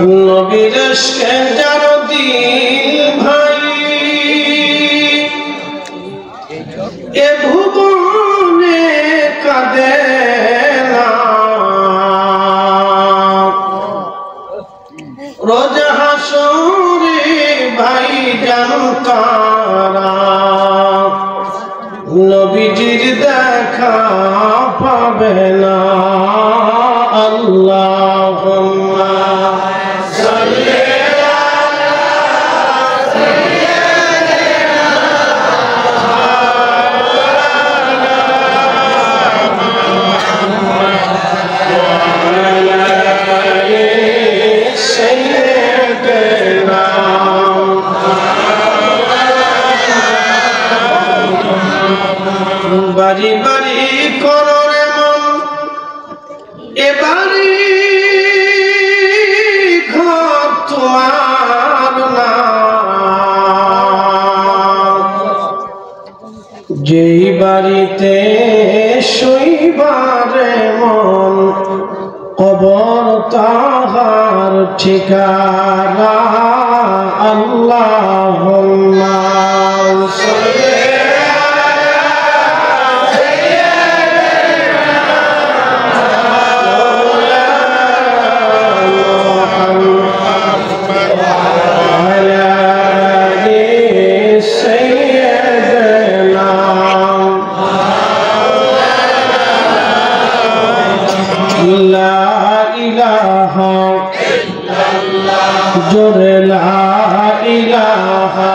নবীর ইশকে যার দিল ভাই এ ভুবনে কাঁদে না রোজ হাসরে ভাই জানতারা নবীজির দেখা পাবে না আল্লাহুম্মা সাল্লি বাড়ি বাড়ি করো রে মন এবারে ঘর তোমার না যেই বাড়িতে শৈবারে মন কবর তাহার ঠিকানা আল্লাহুম্মা সাল্লি জোরে লা ইলাহা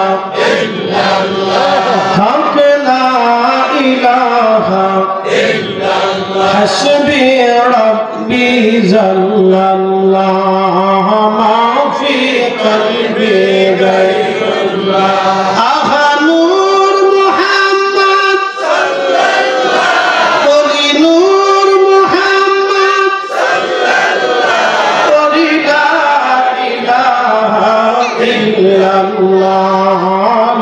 ইল্লাল্লাহ হক লা ইলাহা ইল্লাল্লাহ হাসবি রাব্বি জাল্লাল্লাহ মা ফি কলবি গায়রুল্লাহ আহা নূর মুহাম্মদ সাল্লাল্লাহ বলি নূর মুহাম্মদ সাল্লাল্লাহ বলি লা ইলাহা ইল্লাল্লাহ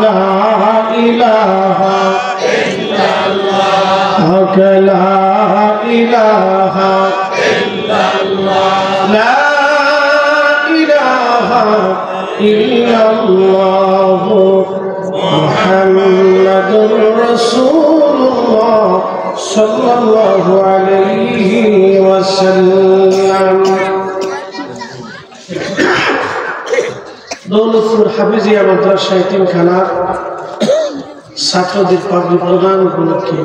লা ইলাহা ইল্লাল্লাহ হক লা ইলাহা ইল্লাল্লাহ লা ইলাহা ইল্লাল্লাহ মুহাম্মাদুর রাসূলুল্লাহ সাল্লাল্লাহু আলাইহি ওয়াসাল্লাম দৌলতপুর হাফিজিয়া মাদ্রাসা এতিমখানার ছাত্রদের পাগড়ি প্রদান উপলক্ষে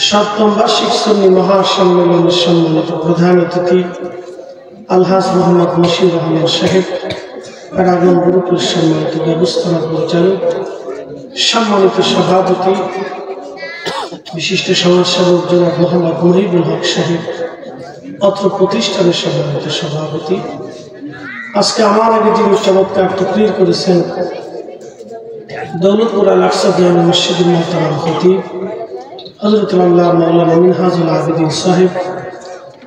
সপ্তম বার্ষিক সুন্নি মহাসম্মেলনের সম্মানিত প্রধান অতিথি আলহাজ মোহাম্মদ মশিউর রহমান সাহেব প্যারাগন গ্রুপের সম্মানিত ব্যবস্থাপনা পরিচালক সম্মানিত সভাপতি বিশিষ্ট সমাজসেবক জনাব মোহাম্মদ মহিবুল হক সাহেব অত্র প্রতিষ্ঠানের সম্মানিত সভাপতি আজকে আমার আগে যিনি চমৎকার তকরির করেছেন দৌলতপুর আল-আকসা জামে মসজিদুল মুহতারাম খতিব হযরত আল্লাহ মাওলানা মিনহাজুল আবিদিন সাহেব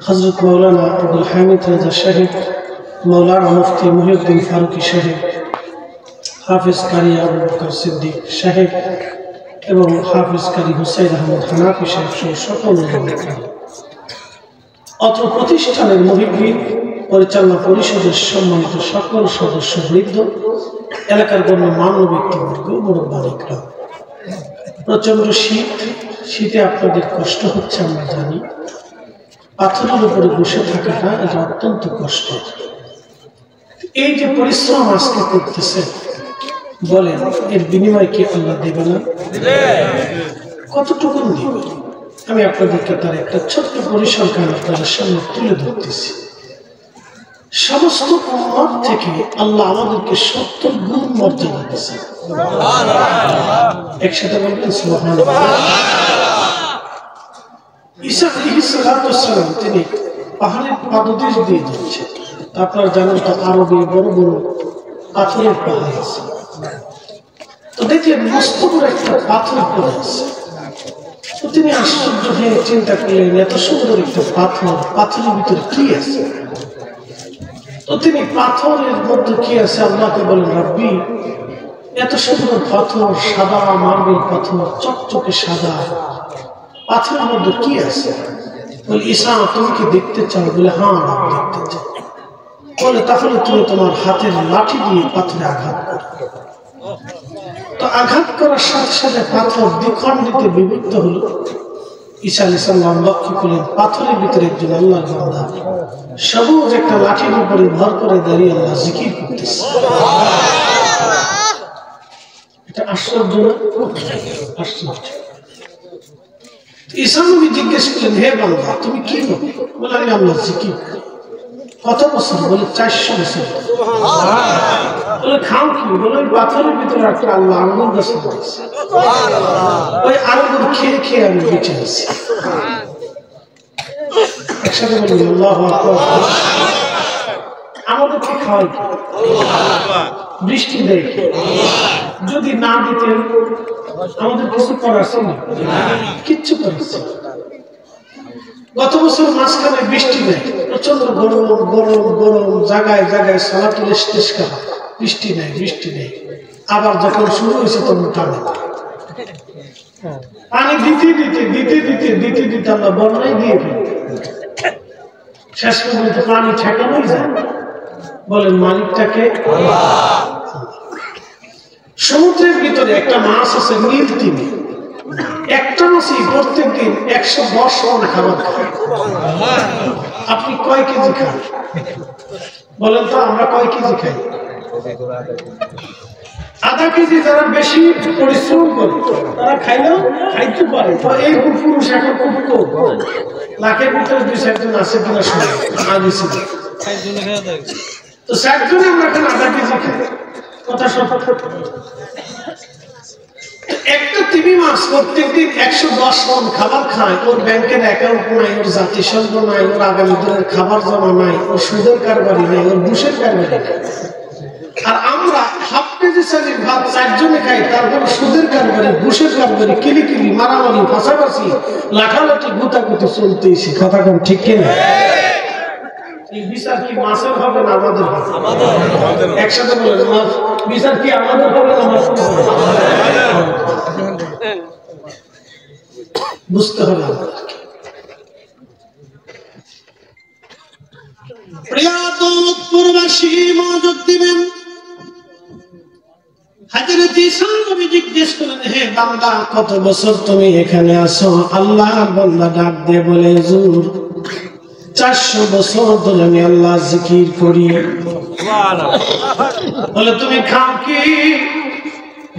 হযরত মাওলানা আব্দুল হামিদ রাজা সাহেব মাওলানা মুফতি মুহিউদ্দিন ফারুকি সাহেব হাফেজ কারি আবু বকর সিদ্দিক সাহেব এবং হাফেজ কারি হুসাইন আহমদ হানাফি সাহেব সহ সকল অত্র প্রতিষ্ঠানের মুহিব্বিন পরিচালনা পরিষদের সম্মানিত সকল সদস্যবৃন্দ এলাকার গণ্যমান্য ব্যক্তিবর্গ মুরব্বিরা প্রচন্ড শীতে আপনাদের কষ্ট হচ্ছে আমরা জানি পাথরের উপরে বসে থাকাটা এটা অত্যন্ত কষ্টের এই যে পরিশ্রম আজকে করতেছে বলেন এর বিনিময় কি আল্লাহ দেবে না কতটুকু দিবে আমি আপনাদেরকে তার একটা ছোট্ট পরিসংখ্যান আপনাদের সামনে তুলে ধরতেছি সমস্ত উম্মত থেকে আল্লাহ আমাদেরকে 70 গুণ মর্যাদা দিয়েছেন একসাথে বলবেন সুবহানাল্লাহ ঈসা আলাইহিস সালাম তিনি পাহাড়ের পাদদেশ দিয়ে যাচ্ছেন আপনারা জানেন তো আরবে বড় বড় পাথরের পাহাড় আছে তো দেখলেন মস্ত বড় একটা পাথর পড়ে আছে তো তিনি আশ্চর্য হয়ে চিন্তা করলেন এত সুন্দর একটা পাথরের ভিতরে কি আছে তো তিনি পাথরের মধ্যে কি আছে আল্লাহকে বলেন রব্বি এত সুন্দর পাথর সাদা মার্বেল পাথর চকচকে সাদা পাথরের মধ্যে কি আছে বলে ঈসা তুমি কি দেখতে চাও বলে হ্যাঁ দেখতে চাই বলে তাহলে তুমি তোমার হাতের লাঠি দিয়ে পাথরে আঘাত করো। তো আঘাত করার সাথে সাথে পাথর দ্বিখণ্ডিতে বিভক্ত হলো। ঈসা আলাইহিস সালাম লক্ষ্য করলেন পাথরের ভিতরে একজন আল্লাহর বান্দা সবুজ একটা লাঠির উপরে ভর করে দাঁড়িয়ে আল্লাহ জিকির করতেছে। এটা আশ্চর্য না? আশ্চর্য। ঈসা নবী জিজ্ঞেস করলেন, হে বান্দা তুমি কি করো? বলে আমি আল্লাহ জিকির করি। কত বছর? বলে 400 বছর। বলে খাও কি? বলে ওই পাথরের ভিতরে একটা আল্লাহ আঙ্গুর গাছ লাগাইছে, ওই আঙ্গুর খেয়ে খেয়ে আমি বেঁচে আছি। একসাথে বলি আল্লাহু আকবার। আমাদের কি খাওয়াই? বৃষ্টি দেয়। যদি না দিতেন আমাদের কিছু করার ছিল না, কিচ্ছু করেছে। গত বছর মাঝখানে বৃষ্টি নেই, প্রচন্ড গরম গরম গরম, জায়গায় জায়গায় সালাতুল ইস্তিসকা, বৃষ্টি নেই বৃষ্টি নেই। আবার যখন শুরু হয়েছে তখন টানে পানি দিতে দিতে দিতে দিতে দিতে দিতে আমরা বন্যায় দিয়ে ফেলি। শেষ পর্যন্ত পানি ঠেকানোই যায়। বলেন মালিকটাকে? সমুদ্রের ভিতরে একটা মাছ আছে নীল তিমি। একটা মাছই প্রত্যেক দিন 110 মণ খাবার খায়। আপনি কয় কেজি খান? বলেন তো আমরা কয় কেজি খাই? আধা কেজি। যারা বেশি পরিশ্রম করে তারা খাইলেও খাইতে পারে। তো এই পুরুষ এখন খুব কম, লাখের ভিতরে 2-4 জন আছে কিনা শুনে আগে ছিল। তো 4 জনে আমরা এখন আধা কেজি খাই। কথা সত্য। একটা তিমি মাছ প্রত্যেকদিন 110 মণ খাবার খায়। ওর ব্যাংকের অ্যাকাউন্ট নাই, ওর জাতিসংঘ নাই, ওর আগামী দিনের খাবার জমা নাই, ওর সুদের কারবারি নেই, ওর ঘুষের কারবারি নেই। আর আমরা হাফ কেজি চালের ভাত 4 জনে খাই, তারপরে সুদের কারবারি, ঘুষের কারবারি, কিলিকিলি, মারামারি, ফাঁসাফাঁসি, লাঠালাঠি, গুতাগুতি চলতেইছে। কথা কোন ঠিক কিনা? এই বিচার কি মাছের হবে না আমাদের হবে? একসাথে বলেন, বিচার কি আমাদের হবে না মাছের হবে? বুঝতে হবে। প্রিয় দৌলতপুরবাসী মনোযোগ দিবেন। হযরত ঈসা নবী জিজ্ঞেস করলেন, হে বান্দা কত বছর তুমি এখানে আছো? আল্লাহ বান্দা ডাক দিয়ে বলে, হুজুর 400 বছর ধরে আমি আল্লাহ জিকির করি। বলে তুমি খাও কি?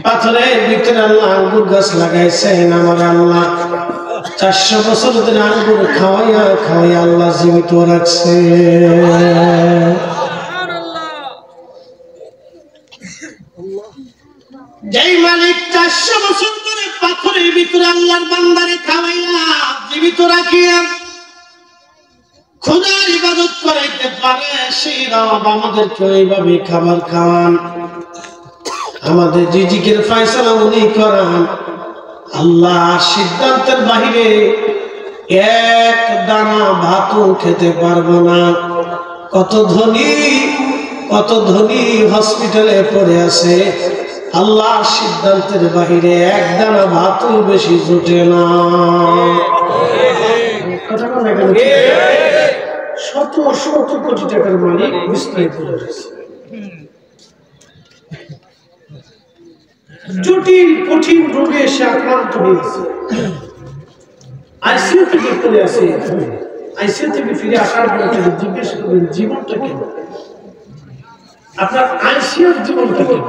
পাথরের ভিতরে আল্লাহ আঙ্গুর গাছ লাগাইছেন আমার আল্লাহ 400 বছর ধরে আঙ্গুর খাওয়াইয়া খাওয়াইয়া আল্লাহ জীবিত রাখছে। যেই মালিক 400 বছর ধরে পাথরের ভিতরে আল্লাহর বান্দারে খাওয়াইয়া জীবিত রাখিয়া খোদার ইবাদত করাইতে পারে, সেই রব আমাদেরকে এইভাবে খাবার খাওয়ান, আমাদের রিজিকের ফয়সালা উনি করান। আল্লাহ সিদ্ধান্তের বাহিরে এক দানা ভাতও খেতে পারবো না। কত ধনী হসপিটালে পড়ে আছে, আল্লাহ সিদ্ধান্তের বাহিরে এক দানা ভাতও বেশি জুটে না। কথা বলে গেল শত শত কোটি টাকার মালিক বিস্তারিত রয়েছে। জটিল কঠিন রোগে সে আক্রান্ত হয়েছে, আইসিইউ থেকে পড়ে আছে। আইসিইউ থেকে ফিরে আসার পর তাকে জিজ্ঞেস করবেন জীবনটা কেন, আপনার আইসিইউর জীবনটা কেন?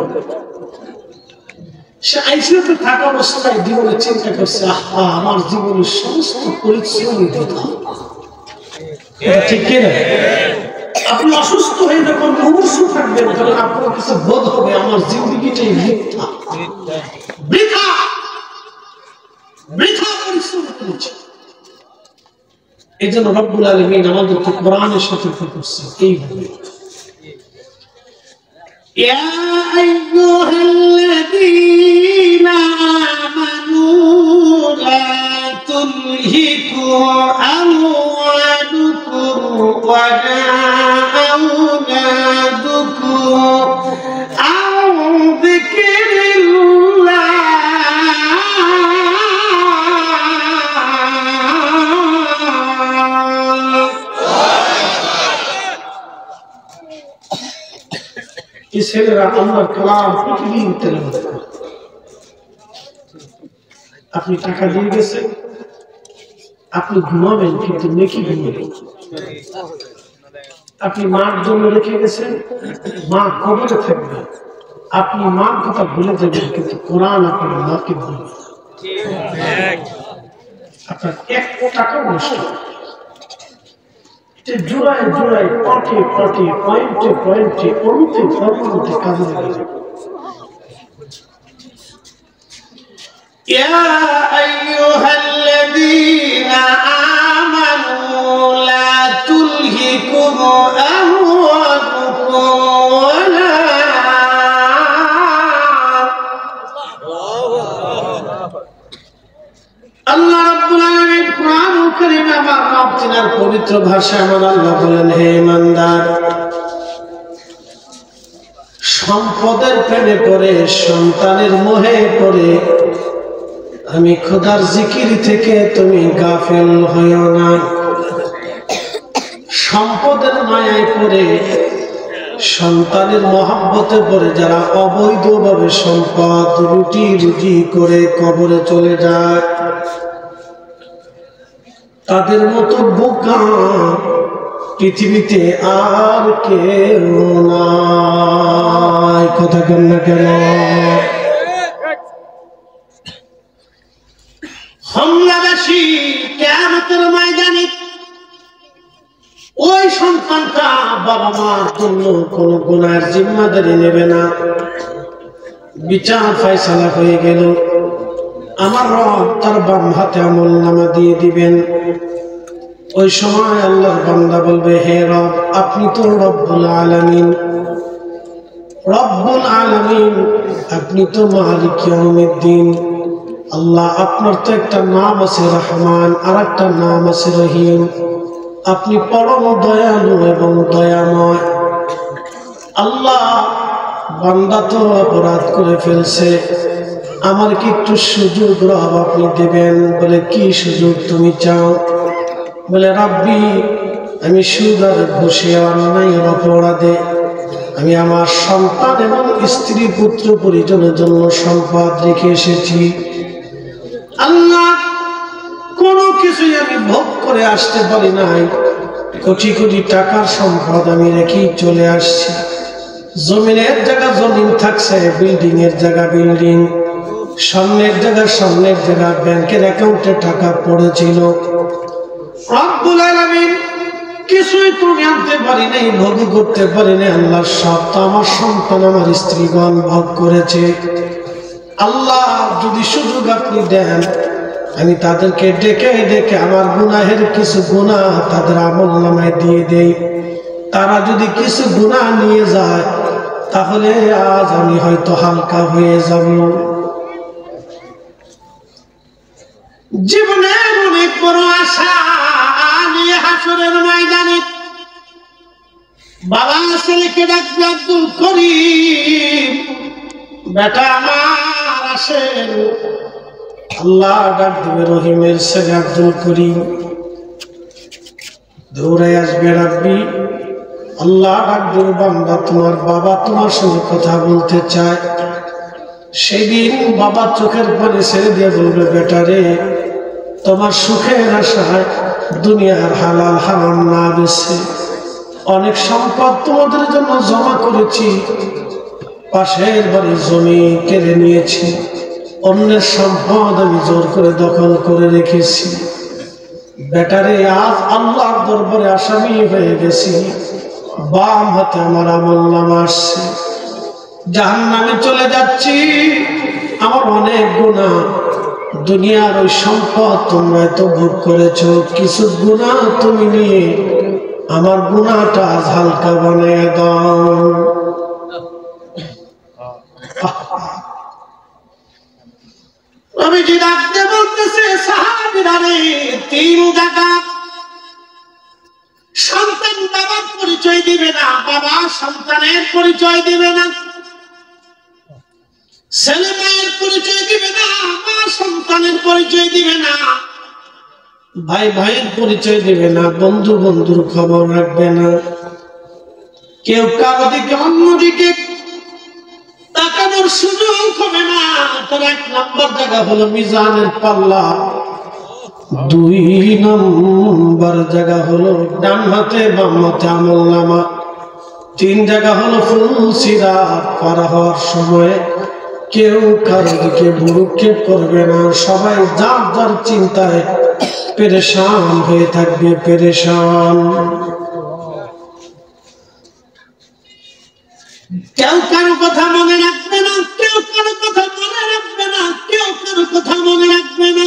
সে আইসিইউতে থাকা অবস্থায় জীবনে চিন্তা করছে, আহা আমার জীবনের সমস্ত পরিশ্রমই বৃথা। ঠিক কিনা? আপনি অসুস্থ হয়ে যখন মুমূর্ষ থাকবেন তখন আপনার কাছে বোধ হবে আমার জিন্দেগিটাই মিথ্যা, বৃথা বৃথা পরিশ্রম করেছি। এই জন্য রব্বুল আলামিন আমাদেরকে কোরআনের সতর্ক করছে এইভাবে, ইয়া আইয়ুহাল্লাযীনা আমানু লা তুলহিকু আমওয়ালুকুম ওয়া লা আওলাদুকুম আন যিকরিল্লাহ এই ছেলেরা আল্লাহর কালাম প্রতিদিন তেলাওয়াত করে। আপনি টাকা দিয়ে গেছেন, আপনি ঘুমাবেন কিন্তু নেকি ঘুমাবেন। আপনি মার জন্য রেখে গেছেন, মা কবরে থাকবে, আপনি মার কথা ভুলে যাবেন কিন্তু কোরআন আপনার মাকে ভুলবে। আপনার এক টাকাও নষ্ট। জোড়ায় জোড়ায়, পটে পটে, পয়েন্টে পয়েন্টে, অনুতে ফর্মতে কাজে লেগে যাবে। يا أيها الذين آمنوا لا تلهكم أموالكم ولا আল্লাহ রাব্বুল আলামিন কোরআনুল কারীমে আমার রব তিনার পবিত্র ভাষায় আমার আল্লাহ বলেন, হে ঈমানদার, সম্পদের প্রেমে পড়ে, সন্তানের মোহে পড়ে আমি খোদার জিকির থেকে তুমি গাফেল হইও না। সম্পদের মায়ায় পড়ে, সন্তানের মহব্বতে পড়ে যারা অবৈধভাবে সম্পদ রুটি রুজি করে কবরে চলে যায়, তাদের মতো বোকা পৃথিবীতে আর কেউ নাই। কথা কেন না কেন? হামলাবাসী কিয়ামতের ময়দানে ওই সন্তানটা বাবা মার জন্য কোন গুনাহের জিম্মাদারি নেবে না। বিচার ফয়সালা হয়ে গেল, আমার রব তার বাম হাতে আমলনামা দিয়ে দিবেন। ওই সময় আল্লাহর বান্দা বলবে, হে রব, আপনি তো রব্বুল আলামিন, রব্বুল আলামিন, আপনি তো মালিক ইয়াউমিদ্দিন। আল্লাহ, আপনার তো একটা নাম আছে রহমান, আর একটা নাম আছে রহিম। আপনি পরম দয়ালু এবং দয়াময়। আল্লাহ, বান্দা তো অপরাধ করে ফেলছে, আমার কি একটু সুযোগ রব আপনি দেবেন? বলে, কি সুযোগ তুমি চাও? বলে, রাব্বি, আমি সুদ আর ঘুষে অন্যায়ের অপরাধে আমি আমার সন্তান এবং স্ত্রী পুত্র পরিজনের জন্য সম্পদ রেখে এসেছি। আল্লাহ, কোনো কিছুই আমি ভোগ করে আসতে পারি নাই, কোটি কোটি টাকার সম্পদ আমি রেখেই চলে আসছি। জমিনের জায়গা জমিন থাকছে, বিল্ডিং এর জায়গা বিল্ডিং, স্বর্ণের জায়গা স্বর্ণের জায়গা, ব্যাংকের অ্যাকাউন্টে টাকা পড়েছিল। রব্বুল আলামিন, কিছুই তুমি আনতে পারি নাই, ভোগ করতে পারি নাই। আল্লাহ, সব তো আমার সন্তান আমার স্ত্রীগণ ভোগ করেছে। আল্লাহ, যদি সুযোগ আপনি দেন, আমি তাদেরকে ডেকে ডেকে আমার গুনাহের কিছু গুনাহ তাদের আমলনামায় দিয়ে দেই। তারা যদি কিছু গুনাহ নিয়ে যায়, তাহলে আজ আমি হয়তো হালকা হয়ে যাব। জীবনের অনেক বড় আশা নিয়ে হাসরের ময়দানে বাবা ছেলেকে ডাকবে, আব্দুল করিম, বেটা আমার আসেন। আল্লাহ ডাক দেবে, রহিমের ছেলে আব্দুল করিম দৌড়ে আসবে, রাব্বি। আল্লাহ ডাক দেবে, বান্দা, তোমার বাবা তোমার সঙ্গে কথা বলতে চায়। সেদিন বাবা চোখের পানি ছেড়ে দিয়ে বলবে, বেটা রে, তোমার সুখের আশায় দুনিয়ার হালাল হারাম না বেছে অনেক সম্পদ তোমাদের জন্য জমা করেছি, পাশের বাড়ির জমি কেড়ে নিয়েছি, অন্যের সম্পদ আমি জোর করে দখল করে রেখেছি। বেটারে, আজ আল্লাহর দরবারে আসামি হয়ে গেছি, বাম হাতে আমার আমলনামা আসছে, জাহান্নামে চলে যাচ্ছি। আমার অনেক গুনাহ, দুনিয়ার ওই সম্পদ তোমরা তো ভোগ করেছ, কিছু গুনাহ তুমি নিয়ে আমার গুনাহটা আজ হালকা বানিয়ে দাও। আমি যে ডাকতে বলতেছে, সাহাবীরা রে, তিন জায়গা সন্তান বাবার পরিচয় দিবে না, বাবা সন্তানের পরিচয় দিবে না, ছেলে মায়ের পরিচয় দিবে না, মা সন্তানের পরিচয় দিবে না, ভাই ভাইয়ের পরিচয় দিবে না, বন্ধু বন্ধুর খবর রাখবে না, কেউ কারো দিকে অন্যদিকে তাকানোর সুযোগ হবে না। তার 1 নম্বর জায়গা হলো মিজানের পাল্লা, 2 নম্বর জায়গা হলো ডান হাতে বাম হাতে আমলনামা, 3 জায়গা হলো ফুলসিরাত পার হওয়ার সময় কেউ কারো দিকে ভ্রুক্ষেপ করবে না, সবাই যার যার চিন্তায় পেরেশান হয়ে থাকবে, পেরেশান। কেউ কারো কথা মনে রাখবে না, কেউ কারো কথা মনে রাখবে না, কেউ কারো কথা মনে রাখবে না।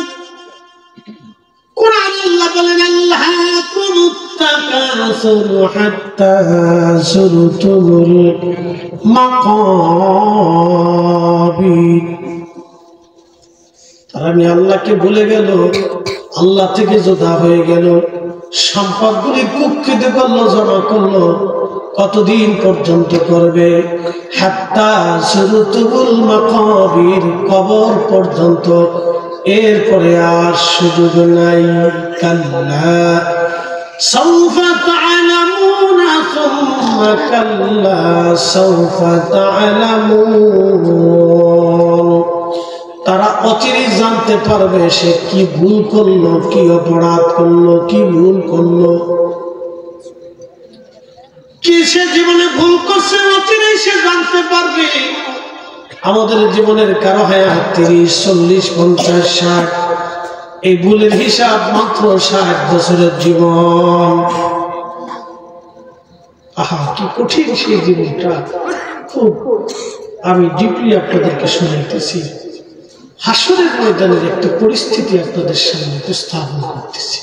কুরআন আল্লাহ বলেন আল্লাহকুমুত তাকাসুরু হাত্তা যুরতুমুল মাকাবির। তারা আমি আল্লাহকে ভুলে গেল, আল্লাহ থেকে জুদা হয়ে গেল, সম্পদগুলি কুক্ষিত করলো, জমা করলো। কতদিন পর্যন্ত করবে? হাত্তা যুরতুমুল মাকাবির, কবর পর্যন্ত। এরপরে আর সুযোগ নাই। কাল্লা সাউফা তা'লামুনা সুম্মা কাল্লা সাউফা তা'লামুন। তারা অচিরেই জানতে পারবে সে কি ভুল করলো, কি অপরাধ করলো, কি ভুল করলো, কি সে জীবনে ভুল করছে, অচিরেই সে জানতে পারবে। আমাদের জীবনের কারো হায়াত 30, 40, 50, 60, এই ভুলের হিসাব মাত্র 60 বছরের জীবন। আহা কি কঠিন সেই জীবনটা। খুব আমি ডিপলি আপনাদেরকে শুনাইতেছি, হাসরের ময়দানের একটা পরিস্থিতি আপনাদের সামনে উপস্থাপন করতেছি।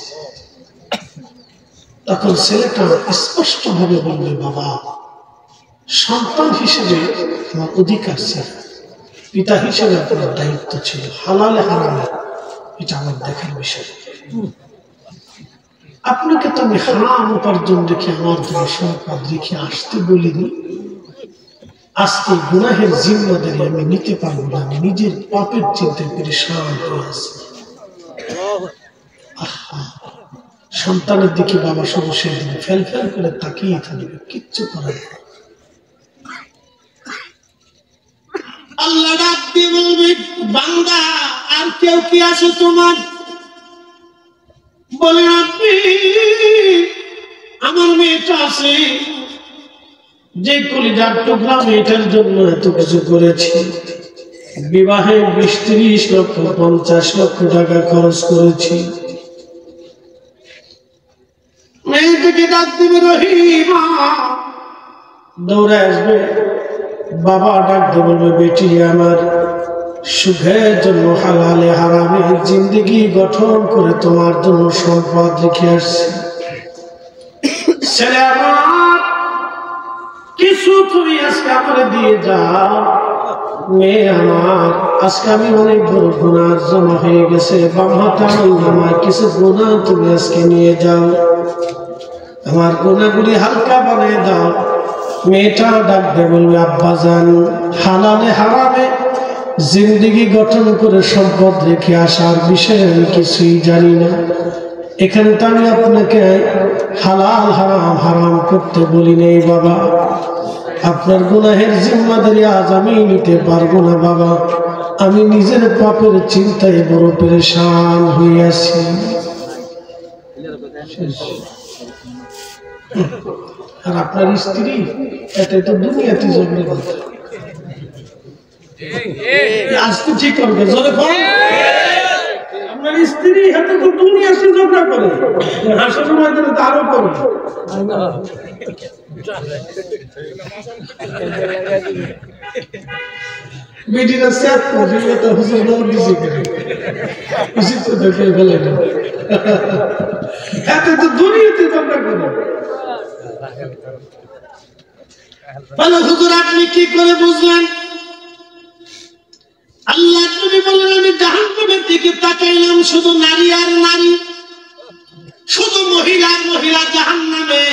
তখন ছেলেটা স্পষ্ট ভাবে বলবে, বাবা সন্তান হিসেবে আমার অধিকার ছিল, পিতা হিসেবে আপনার দায়িত্ব ছিল, হালালে হারামে এটা আমার দেখার বিষয়। আপনাকে তো আমি হারাম উপার্জন রেখে আমার জন্য সম্পদ রেখে আসতে বলিনি। আজকে গুনাহের জিম্মাদারি আমি নিতে পারবো না, আমি নিজের পাপের চিন্তায় পেরেশান হয়ে আছি। সন্তানের দিকে বাবা শুধু সেদিন ফেল ফেল করে তাকিয়ে থাকবে, কিচ্ছু করার না। আল্লাহ ডাক দিয়ে বলবে, বান্দা আর কেউ কি আছে তোমার? বলে আপনি আমার মেয়েটা আছে, যে কলিজার টুকরা মেয়েটার জন্য এত কিছু করেছি, বিবাহে 20-30 লক্ষ 50 লক্ষ টাকা খরচ করেছি। মেয়েটাকে ডাক দিবে রহিমা, দৌড়ে আসবে। বাবা ডাক দিয়ে বলবে, বেটি আমার সুখের জন্য হালালে হারামে জিন্দেগি গঠন করে তোমার জন্য সম্পদ রেখে আসছি। ছেলে আমার কিছু তুমি আজকে আমাকে দিয়ে যাও। মেয়ে আমার আজকে আমি অনেক বড় গুনাহ জমা হয়ে গেছে, বাম হাতে আমার কিছু গুনাহ তুমি আজকে নিয়ে যাও, আমার গুনাহগুলি হালকা বানিয়ে দাও। মেয়েটা ডাক দিয়ে বলবে, আব্বাজান হালালে হারামে জিন্দেগি গঠন করে সম্পদ রেখে আসার বিষয়ে আমি কিছুই জানি না। এখানে তো আমি আপনাকে হালাল হারাম হারাম করতে বলি নেই বাবা। আপনার গুনাহের জিম্মাদারি আজ আমি নিতে পারবো না বাবা, আমি নিজের পাপের চিন্তায় বড় পেরেশান হয়ে আছি। আর আপনার স্ত্রী এতে তো দুনিয়াতে জন্মে কথা আজ তো ঠিক করবে, জোরে বলেন। আপনার স্ত্রী হাতে তো দুনিয়াতে ঝগড়া করে, হাসনের ময়দানে তো আরো করবে। বেটিরা স্যাপ করবে, তো হুজুর দৌড় দিছে করে উচিত তো দেখে ফেলে না, হাতে তো দুনিয়াতে ঝগড়া করে। বলো হুজুর আপনি কি করে বুঝলেন? আল্লাহ নবী বলেন, আমি জাহান্নামের দিকে তাকাইলাম, শুধু নারী আর নারী, শুধু মহিলা আর মহিলা জাহান্নামে।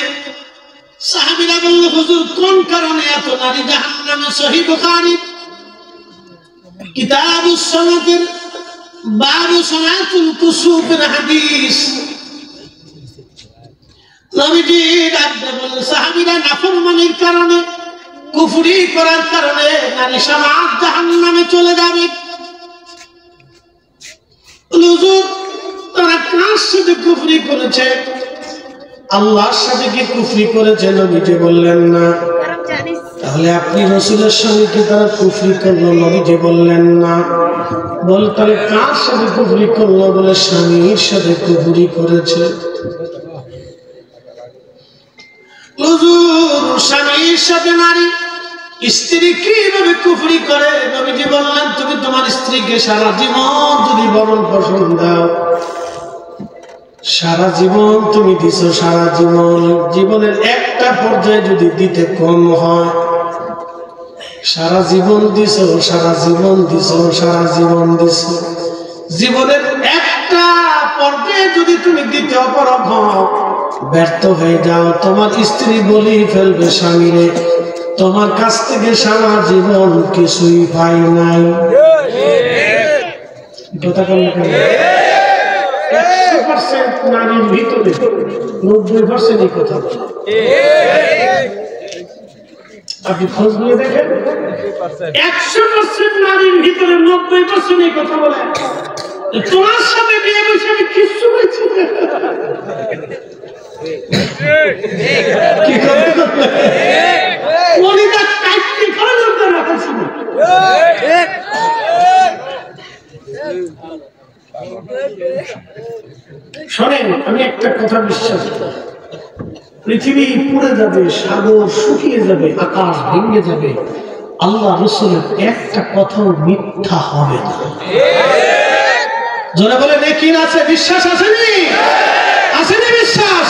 সাহাবীরা বলল, হুজুর কোন কারণে এত নারী জাহান্নামে? সহিহ বুখারী কিতাবুস সালাতের বাবু সালাতুল কুসুফের হাদিস। নবীজি ডাকতে বললেন, সাহাবীরা নাফরমানির কারণে, কুফর কুফরি করার কারণে নারী সমাজ জাহান্নামে চলে যাবে। হুজুর তারা কার সাথে কুফরি করেছে? আল্লাহর সাথে কি কুফরি করেছে? নবীজি বললেন না। তাহলে আপনি রাসূলের সঙ্গে কি তারা কুফরি করলো? নবীজি বললেন না। বলতে কার সাথে কুফরি করলো? বলে স্বামীর সাথে কুফরি করেছে। হুজুর স্বামীর সাথে নারী স্ত্রী কিভাবে কুফরি করে? নবীজি বললেন তুমি তোমার স্ত্রীকে সারা জীবন যদি ভরণ পোষণ দাও, সারা জীবন তুমি দিছো, সারা জীবন, জীবনের একটা পর্যায়ে যদি দিতে কম হয়, সারা জীবন দিছো, সারা জীবন দিছো, সারা জীবন দিছো, জীবনের একটা পর্যায়ে যদি তুমি দিতে অপারগ হও, ব্যর্থ হয়ে যাও, তোমার স্ত্রী বলেই ফেলবে স্বামীরে তোমার কাছ থেকে সারা জীবন কিছুই পাই নাই। কথা বলেন 100% নারীর ভিতরে 90% এই কথা বলে। আপনি খোঁজ নিয়ে দেখেন 100% নারীর ভিতরে 90% এই কথা বলে তোমার সাথে বিয়ে বসে আমি কিচ্ছু বলছি না। কি করতে মনিদার টাইপটি খাওয়ার দ্বারা আছে। শোনেন, আমি একটা কথা বিশ্বাস করি, পৃথিবী পুড়ে যাবে, সাগর শুকিয়ে যাবে, আকাশ ভেঙে যাবে, আল্লাহ রাসূলের একটা কথাও মিথ্যা হবে না। যারা বলে নেকি আছে, বিশ্বাস আসেনি? আসেনি বিশ্বাস?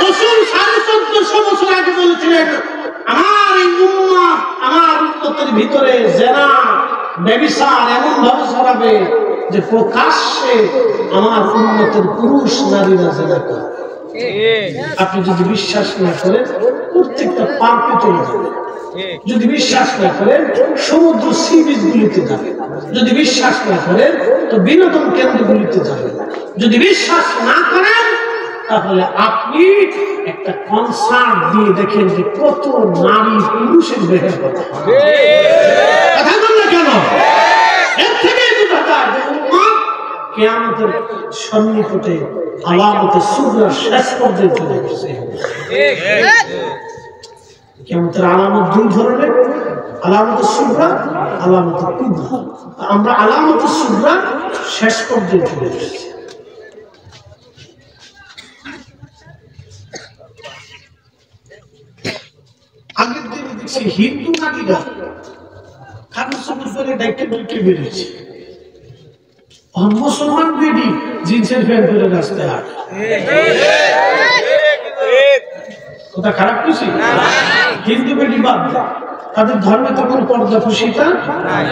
রাসূল 1450 বছর আগে বলেছিলেন আমার এই উম্মত, আমার উম্মতের ভিতরে জিনা ব্যভিচার এমন ভাবে ছড়াবে যে প্রকাশ্যে আমার উম্মতের পুরুষ নারীরা জিনা করে। আপনি যদি বিশ্বাস না করেন প্রত্যেকটা পার্কে চলে যাবেন, যদি বিশ্বাস না করেন সমুদ্র সি বিচ গুলিতে যাবেন, যদি বিশ্বাস না করেন তো বিনোদন কেন্দ্রগুলিতে যাবেন, যদি বিশ্বাস না করেন তাহলে আপনি একটা কনসার্ট দিয়ে দেখেন যে কত নারী পুরুষের বের কথা বললে কেন? এর থেকেই বোঝা যায় যে উম্মত কিয়ামতের সন্নিকটে আলামতে সুগরা শেষ পর্যায়ে চলে গেছে। কিয়ামতের আলামত দুই ধরনের, আলামতে সুগরা, আলামতে কুবরা। আমরা আলামতে সুগরা শেষ পর্যায়ে চলে গেছি। আগের দিনে দেখছি হিন্দু নারীরা কাগজ করে ডাইকে ঢুকে বেরিয়েছে, মুসলমান বেডি জিন্সের প্যান্ট পরে রাস্তায় হাঁটে। কথা খারাপ কিছু? হিন্দু বেডি বাদ দেয়, তাদের ধর্মে তো কোনো পর্দাফসিতা নাই,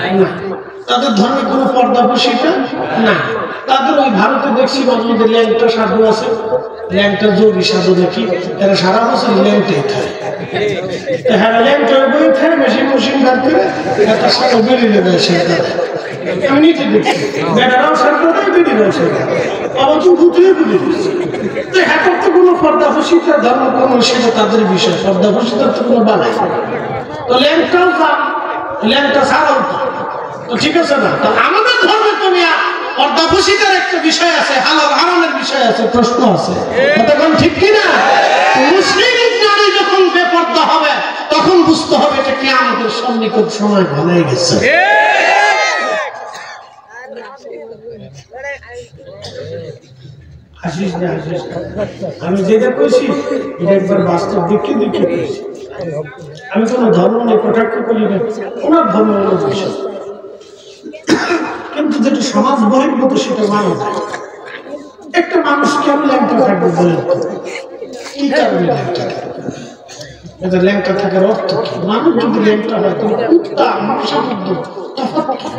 তাদের ধর্মে কোনো পর্দাফসিতা নাই। তাদের ওই ভারতে দেখছি আমাদের ল্যাংটা সাধু আছে, ল্যাংটা যোগী সাধু দেখি, এরা সারা বছর ল্যাংটাই খায়। হ্যাঁ, ল্যাংটা বই খায়, মেশিন মেশিন বার করে তার সাথে বেরিয়ে দেয়। সে আমি নিচে দেখছি বেটারাও সারতে দেয়, বেরিয়েও সারতে আবার তো ঘুরতে বুঝে দিচ্ছি। হ্যাঁ, তো কোনো পর্দাফসিতা ধর্ম কোনো সেটা তাদের বিষয়, পর্দাফসিতার তো কোনো বালাই। তো ল্যাংটাও খা, ল্যাংটা ছাড়াও খা, তো ঠিক আছে না? তো আমাদের ধর্মে তো পর্দাফসিতার একটা বিষয় আছে, হালাল হারামের বিষয় আছে, প্রশ্ন আছে। তখন ঠিক কিনা? মুসলিম নারী যখন বেপর্দা হবে তখন বুঝতে হবে এটা কিয়ামতের সন্নিকট সময় ঘনায় গেছে। আমি যেটা কইছি এটা একবার বাস্তব দেখে দেখে কইছি। আমি কোনো ধর্ম নিয়ে কটাক্ষ করি না, ওনার ধর্ম হলো বিষয়, কিন্তু যেটা সমাজ বহির্ভূত সেটা মানা যায়। একটা মানুষ কেন ল্যাংটা থাকবে বলেন তো? কি কারণে ল্যাংটা থাকবে? এটা ল্যাংটা থাকার অর্থ কি? মানুষ যদি ল্যাংটা হয় তবে কুত্তা মানুষের মধ্যে তফাৎ কি?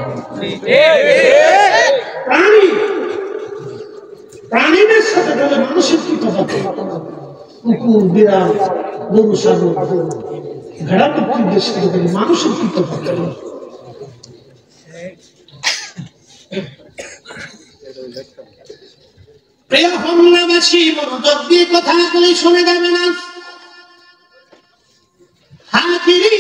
প্রাণী, প্রাণীদের সাথে বলে মানুষের কি তফাৎ? কুকুর, বিড়াল, গরু, ছাগল, ভেড়া প্রকৃতির সাথে বলে মানুষের কি তফাৎ? প্রিয় বাংলাবাসী, মনোযোগ দিয়ে কথাগুলি শুনে যাবে না। হাকিরি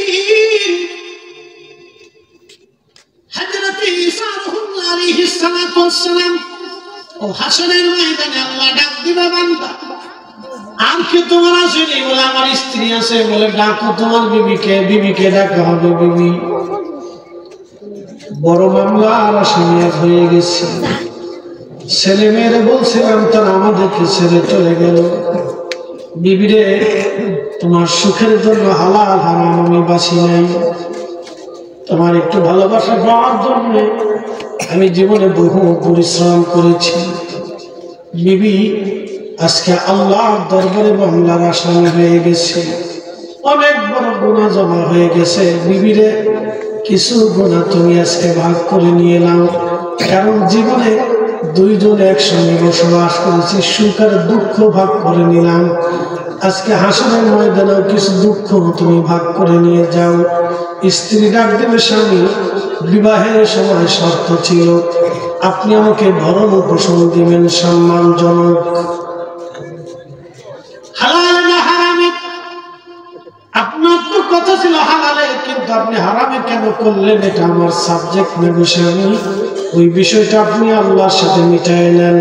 আসসালাম ও হাসরের ময়দানে আল্লাহ ডাক দিবে বান্দা আর কি তোমার আসেনি বলে আমার স্ত্রী আছে বলে ডাকো তোমার বিবিকে ডাকা হবে বিবি বড় মামলা আর আসামি হয়ে গেছে ছেলে মেয়েরে বলছিলাম তারা আমাদেরকে ছেড়ে চলে গেল বিবিরে তোমার সুখের জন্য হালাল হারাম আমি বাঁচি নাই তোমার একটু ভালোবাসা পাওয়ার জন্য আমি জীবনে বহু পরিশ্রম করেছি বিবি আজকে আল্লাহর দরবারে মামলার আসামি হয়ে গেছে অনেক বড় গুনাহ জমা হয়ে গেছে বিবিরে কিছু গুনাহ তুমি আজকে ভাগ করে নিয়ে নাও কারণ জীবনে দুইজন একসঙ্গে বসবাস করেছি সুখ আর দুঃখ ভাগ করে নিলাম আজকে হাসরের ময়দানেও কিছু দুঃখ তুমি ভাগ করে নিয়ে যাও স্ত্রী ডাক দেবে স্বামী বিবাহের সময় শর্ত ছিল আপনি আমাকে ভরণ পোষণ দিবেন সম্মানজনক হালাল না হারামে আপনার তো কথা ছিল হালালে কিন্তু আপনি হারামে কেন করলেন এটা আমার সাবজেক্ট না স্বামী ওই বিষয়টা আপনি আল্লাহর সাথে মিটায় নেন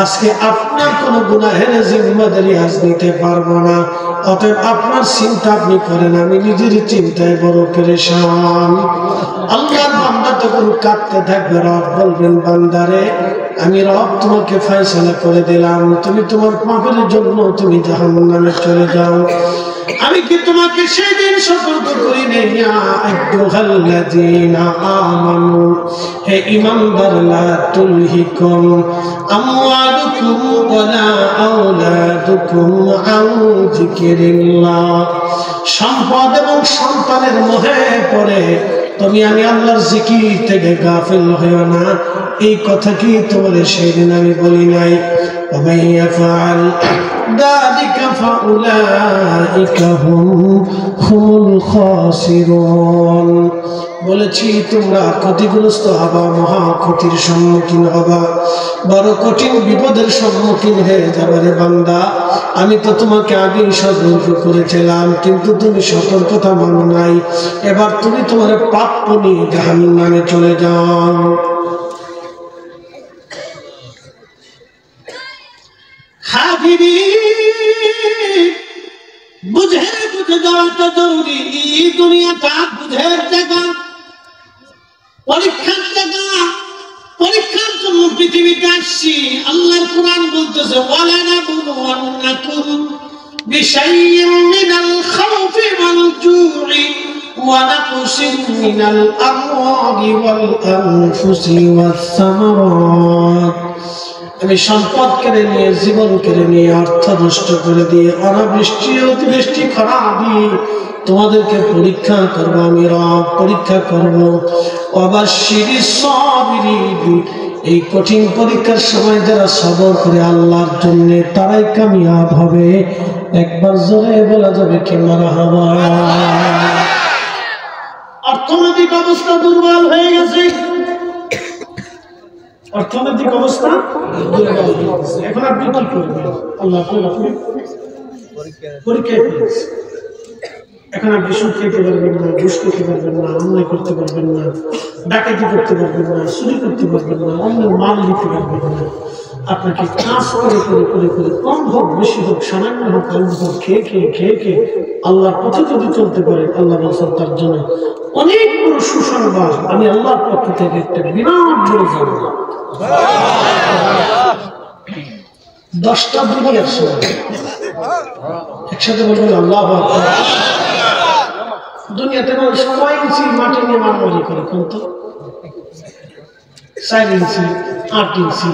আজকে আপনার কোন গুনাহের জিম্মাদারি আজ নিতে পারবো না অতএব আপনার চিন্তা আপনি করেন আমি নিজের চিন্তায় বড় পেরেশান আল্লাহর বান্দা তখন কাঁদতে থাকবে রব বলবেন বান্দারে আমি রব তোমাকে ফয়সালা করে দিলাম তুমি তোমার পাপের জন্য তুমি জাহান্নামে চলে যাও আমি কি তোমাকে সেদিন সতর্ক করি নাই ইয়া আইয়ুহাল্লাযীনা আমানু হে ঈমানদার লা তুলহিকুম আমওয়ালুকুম ওয়ালা আওলাদুকুম আন যিকিরিল্লাহ সম্পদ এবং সন্তানের মোহে পড়ে তুমি আমি আল্লাহর জিকির থেকে গাফিল হইও না এই কথা কি তোমাদের সেদিন আমি বলি নাই ওয়া ইয়াফআল যালিকা ফাউলাইকা হুমুল খাসিরুন বলেছি তোমরা ক্ষতিগ্রস্ত হবা মহা ক্ষতির সম্মুখীন হবা বড় কঠিন বিপদের সম্মুখীন হয়ে যাবে রে বান্দা আমি তো তোমাকে আগেই সতর্ক করেছিলাম কিন্তু তুমি সতর্কতা মানো নাই এবার তুমি তোমার প্রাপ্য নিয়ে জাহান্নামে চলে যাও বুঝে বুঝে যাওয়াটা জরুরি দুনিয়াটা বুঝের জায়গা পরীক্ষার জায়গা পরীক্ষার জন্য পৃথিবীতে আসছি আল্লাহর কোরআন বলতেছে ওয়ালানাবলুওয়ান্নাকুম বিশাইইম মিনাল খাউফি ওয়াল জু'i ওয়া নাকসিম মিনাল আমওয়ালি ওয়াল আনফুসি ওয়াস সামারাত আমি সম্পদ কেড়ে নিয়ে জীবন কেড়ে নিয়ে অর্থ নষ্ট করে দিয়ে অনাবৃষ্টি অতিবৃষ্টি খরা দিয়ে তোমাদেরকে পরীক্ষা করব আমি রব পরীক্ষা করব ওয়াবাশশিরিস সাবিরিন এই কঠিন পরীক্ষার সময় যারা সবর করে আল্লাহর জন্য তারাই কামিয়াব হবে একবার জোরে বলা যাবে কি মারহাবা অর্থনৈতিক অবস্থা দুর্বল হয়ে গেছে অর্থনৈতিক অবস্থা দুর্বল হয়ে গেছে এখন আপনি কি করবেন আল্লাহ পরীক্ষায় ফেলেছে এখন আপনি সুদ খেতে পারবেন না ঘুষ খেতে পারবেন না অন্যায় করতে পারবেন না ডাকাতি করতে পারবেন না চুরি করতে পারবেন না অন্যের মাল নিতে পারবেন না আপনাকে কাজ করে করে করে করে কম হোক বেশি হোক সামান্য হোক অল্প হোক খেয়ে খেয়ে খেয়ে খেয়ে আল্লাহর পথে যদি চলতে পারে আল্লাহ বলছেন তার জন্য অনেক বড় সুসংবাদ আমি আল্লাহর পক্ষ থেকে একটা বিরাট বড় জান্নাত 10টা দুনিয়ার সময় একসাথে বলবেন আল্লাহু আকবার দুনিয়াতে মানুষ কয় ইঞ্চি মাটি নিয়ে মারামারি করে কিন্তু 4 ইঞ্চি 8 ইঞ্চি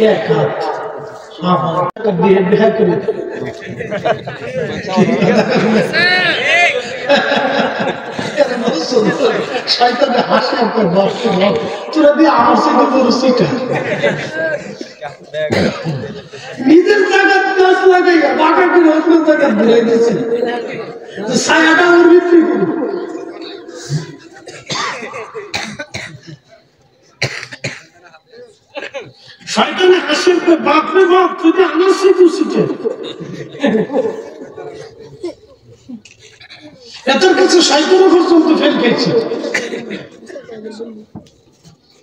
1 হাত আবার দিয়ে বিয়ে করে শয়তানে হাসি একটা বস্ত তোরা দিয়ে আমার সাথে বড় সিটা নিজের জায়গা গাছ লাগাইয়া বাঁকা করে অন্য জায়গা ধরে দিয়েছে ছায়াটা ওর বিক্রি করো শয়তানে হাসি বাপরে বাপ যদি আমার সিটু সিটে এত কিছু শয়তানও পর্যন্ত ফেল খেয়েছে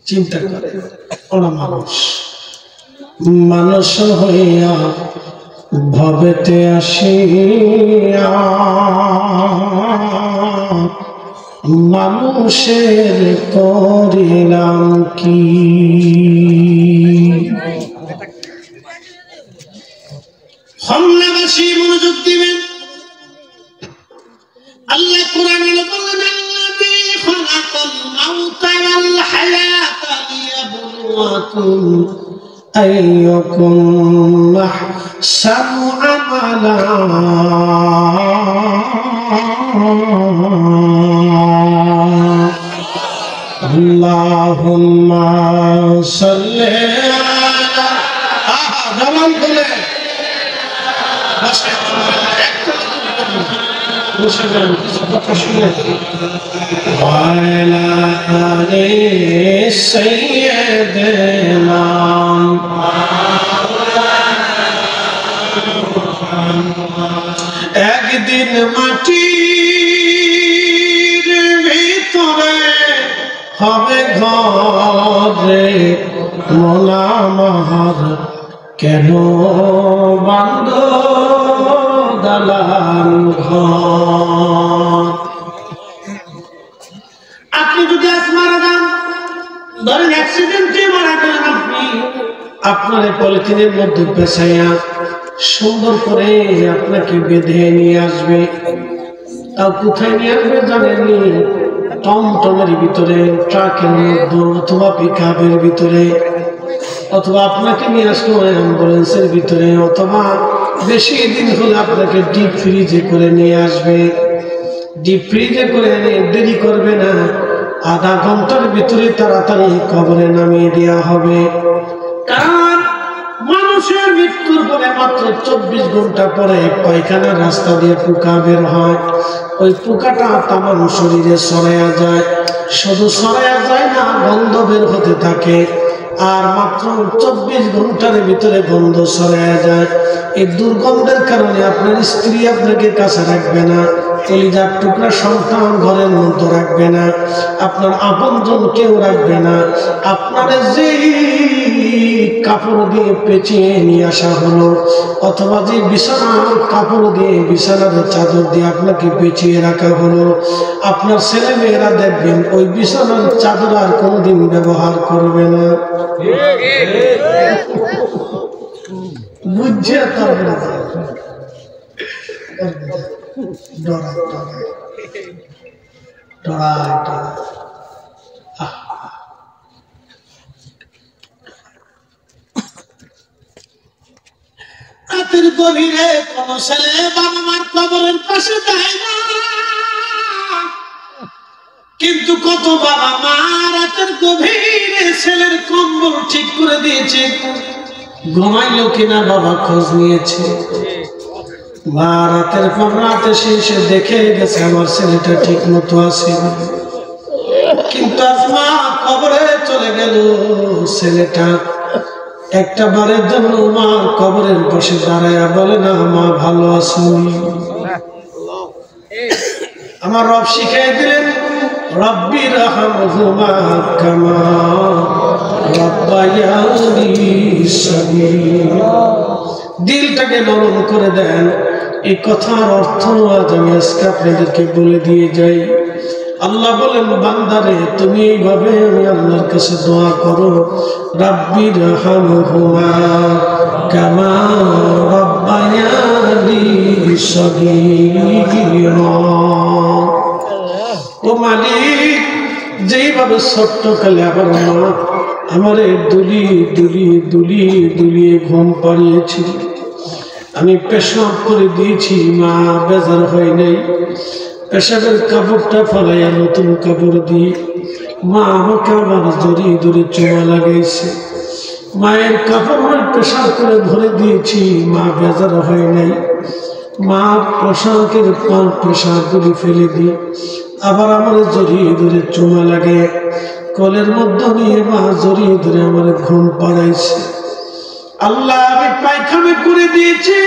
চিন্তা করে ওরা মানুষ, মানুষ হইয়া ভবেতে আসিয়া মানুষের করিলাম কি। খুলনাবাসী মনোযোগ দিবেন। আল্লাহ কোরআনে বলেন, আল্লাযী খালাকাল মাউতা ওয়াল হায়াতা লিয়াবলুয়াকুম আইয়ুকুম আহসানু আমালা। আল্লাহুম্মা সাল্লি আলা জবান খুলে وعلى آل سيدنا একদিন মাটির ভিতরে হবে ঘরে মোলামার কেন বান্ধ দালান ঘর। আপনি যদি আজ মারা যান, ধরেন অ্যাক্সিডেন্টে মারা গেলেন, আপনি আপনার পলিথিনের মধ্যে পেঁচাইয়া সুন্দর করে আপনাকে বেঁধে নিয়ে আসবে। তাও কোথায় নিয়ে আসবে জানেননি? টমটমের ভিতরে, ট্রাকের মধ্যে, অথবা পিকআপের ভিতরে, অথবা আপনাকে নিয়ে আসলো অ্যাম্বুলেন্সের ভিতরে, অথবা বেশি দিন হলে আপনাকে ডিপ ফ্রিজে করে নিয়ে আসবে। ডিপ ফ্রিজে করে এনে দেরি করবে না, আধা ঘন্টার ভিতরে তাড়াতাড়ি কবরে নামিয়ে দেওয়া হবে। কারণ মানুষের মৃত্যুর পরে মাত্র 24 ঘন্টা পরে পায়খানার রাস্তা দিয়ে পোকা বের হয়। ওই পোকাটা তামাম শরীরে ছড়াইয়া যায়, শুধু ছড়াইয়া যায় না, গন্ধ বের হতে থাকে। আর মাত্র 24 ঘন্টার ভিতরে গন্ধ ছড়াইয়া যায়। এই দুর্গন্ধের কারণে আপনার স্ত্রী আপনাকে কাছে রাখবে না, কলিজার টুকরা সন্তান ঘরের মধ্যে রাখবে না, আপনার আপনজন কেউ রাখবে না। আপনার যে কাপড় দিয়ে পেঁচিয়ে নিয়ে আসা হলো, অথবা যে বিছানার কাপড় দিয়ে, বিছানার চাদর দিয়ে আপনাকে পেঁচিয়ে রাখা হলো, আপনার ছেলে মেয়েরা দেখবেন ওই বিছানার চাদর আর কোনোদিন ব্যবহার করবে না। বুঝছে তারপরে ডরায় রাতের গভীরে কোন ছেলে বাবা মার কবরের পাশে যায় না, কিন্তু কত বাবা মা রাতের গভীরে ছেলের কম্বল ঠিক করে দিয়েছে। ঘুমাইলো কিনা বাবা খোঁজ নিয়েছে, মা রাতের পর রাত এসে দেখে গেছে আমার ছেলেটা ঠিক মতো আছে। কিন্তু আজ মা কবরে চলে গেল, ছেলেটা একটা বারের জন্য মা কবরের পাশে দাঁড়ায়া বলে না, মা ভালো আছো? আমার রব শিখিয়ে দিলেন, রব্বি রাহমহুমা কামা রাব্বায়ানি সগীরা। দিলটাকে নরম করে দেন। এই কথার অর্থ আজ আমি আজকে আপনাদেরকে বলে দিয়ে যাই। আল্লাহ বলেন, বান্দারে তুমি এইভাবে আমি আল্লাহর কাছে দোয়া করো, রাব্বি রাহমহুমা কামা রাব্বায়ানি সগীরা। ও মালিক, যেইভাবে ছোট্ট কালে আমার মা আমারে দুলিয়ে ঘুম পাড়িয়েছিল, আমি পেশাব করে দিয়েছি, মা বেজার হয় নাই। পেশাবের কাপড়টা ফলাইয়া নতুন কাপড় দিয়ে মা আমাকে আবার জড়িয়ে চুমা লাগাইছে। মায়ের কাপড় পেশাব করে ভরে দিয়েছি, মা বেজার হয় নাই। মা পোশাকের পেশাবগুলি ফেলে দিয়ে আবার আমার জড়িয়ে চুমা লাগে, কোলের মধ্যে নিয়ে মা জড়িয়ে ধরে আমার ঘুম পাড়াইছে। আল্লাহ, আমি পায়খানা করে দিয়েছি,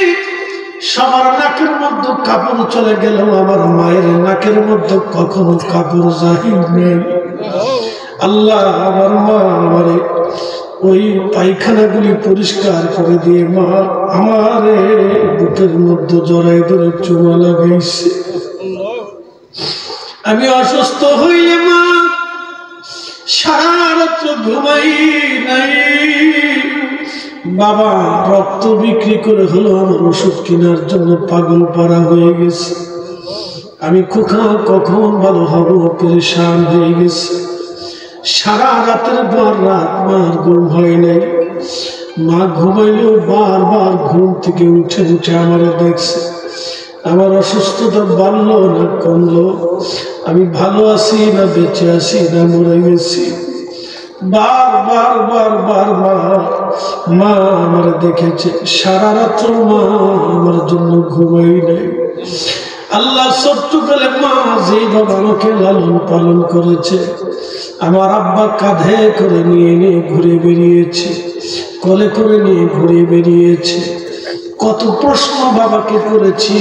সবার নাকের মধ্যে কাপড় চলে গেল, আমার মায়ের নাকের মধ্যে কখনো কাপড় জাহির নেই। আল্লাহ আমার মা আমারে ওই পায়খানাগুলি পরিষ্কার করে দিয়ে মা আমারে বুকের মধ্যে জড়াই ধরে চুমা লাগাইছে। আমি অসুস্থ হইলে মা সারা রাত ঘুমাই নাই। বাবা রক্ত বিক্রি করে হলো আমার ওষুধ কেনার জন্য পাগল পাড়া হয়ে গেছে। আমি খোকা কখন ভালো হব পরেশান হয়ে গেছে। সারা রাতের পর রাত মার ঘুম হয় নাই। মা ঘুমাইলেও বারবার ঘুম থেকে উঠে উঠে আমার দেখছে। আমার অসুস্থতা বাড়লো না কমলো, আমি ভালো আছি না বেঁচে আছি না মরে গেছি, বারবার বারবার মা আমার দেখেছে। সারা রাত্র মা আমার জন্য ঘুমাই নাই। আল্লাহ ছোট্টকালে মা যেভাবে আমাকে লালন পালন করেছে, আমার আব্বা কাঁধে করে নিয়ে নিয়ে ঘুরে বেরিয়েছে, কোলে করে নিয়ে ঘুরে বেরিয়েছে। কত প্রশ্ন বাবাকে করেছি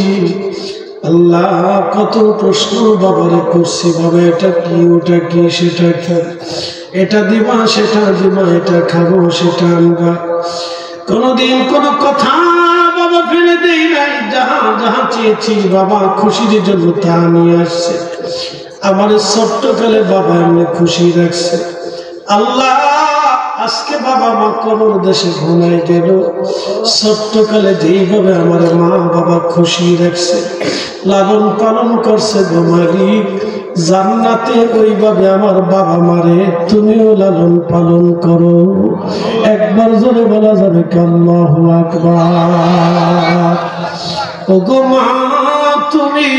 আল্লাহ, কত প্রশ্ন বাবারে করছি, বাবা এটা কি, ওটা কি, সেটা কি, এটা দিবা সেটা দিবা, এটা খাবো সেটা আনবা। কোনদিন কোনো কথা বাবা ফেলে দেই নাই। যাহা যাহা চেয়েছি বাবা খুশির জন্য তা নিয়ে আসছে। আমার ছোট্টকালে বাবা এমনি খুশি রাখছে। আল্লাহ আজকে বাবা মা কবর দেশে ঘুমাই গেল, ছোট্টকালে যেইভাবে আমার মা বাবা খুশি রাখছে, লালন পালন করছে গো মালিক, জান্নাতে ওইভাবে আমার বাবা মারে তুমিও লালন পালন করো। একবার জোরে বলা যাবে আল্লাহু আকবার। ওগো মা তুমি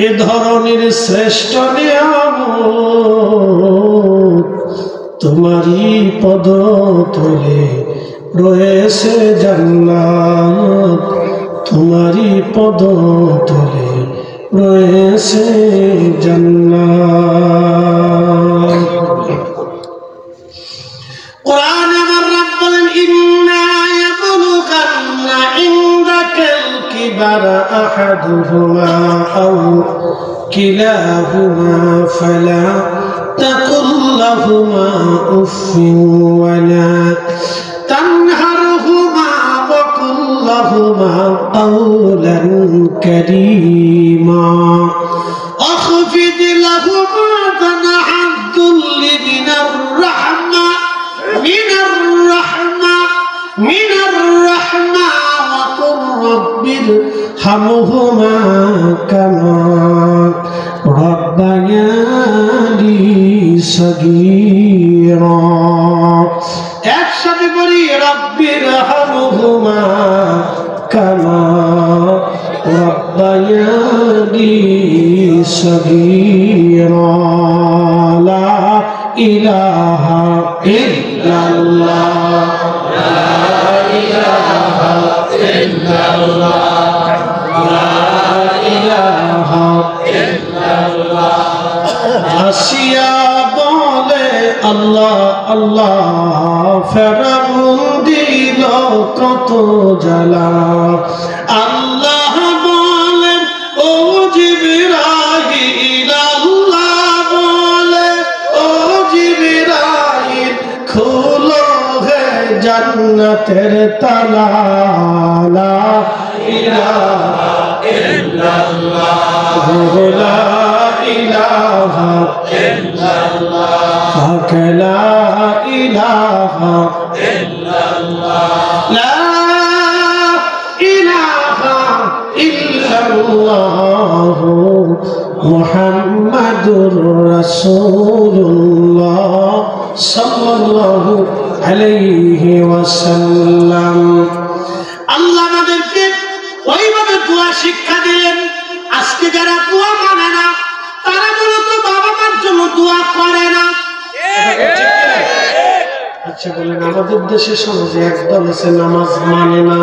এ ধরনের শ্রেষ্ঠ নিয়ামত, তোমারই পদ তলে রয়েছে জান্নাত, তোমারই পদ তলে রয়েছে জান্নাত। কোরআন আমার রব বলেন ইন্না ইয়াবলুগান্না ইনদাকাল কিবারা আহাদুহুমা আও কিলাহুমা ফালা تقل لهما أف ولا تنهرهما وقل لهما قولا كريما واخفض لهما جناح الذل من الرحمة وقل رب ارحمهما كما ربياني صغيرا। একসাথে বলি রব্বির হামহুমা কামা রব্বায়ানি সগীরা। লা ইলাহা ইল্লাল্লাহ, লা ইলাহা ইল্লাল্লাহ, লা ইলাহা ইল্লাল্লাহ। আসিয়া বলে আল্লাহ আল্লাহ, ফেরাউন দিল কত জ্বালা। আল্লাহ বলে ও জিবরাইল, আল্লাহ বলে ও জিবরাইল, খোলো হে জান্নাতের তালা। লা ইলাহা ইল্লাল্লাহ, লা ইলাহা ইল্লাল্লাহ, লা ইলাহা ইল্লাল্লাহ, লা ইলাহা ইল্লাল্লাহ মুহাম্মাদুর রাসূলুল্লাহ সাল্লাল্লাহু আলাইহি ওয়াসাল্লাম। আল্লাহ আমাদেরকে ওইভাবে দোয়া শিক্ষা দিলেন। আজকে যারা দোয়া মানে না, তারা মূলত বাবা মার জন্য দোয়া করে না। আচ্ছা বলেন, আমাদের দেশে সমাজে একদল আছে নামাজ মানে না।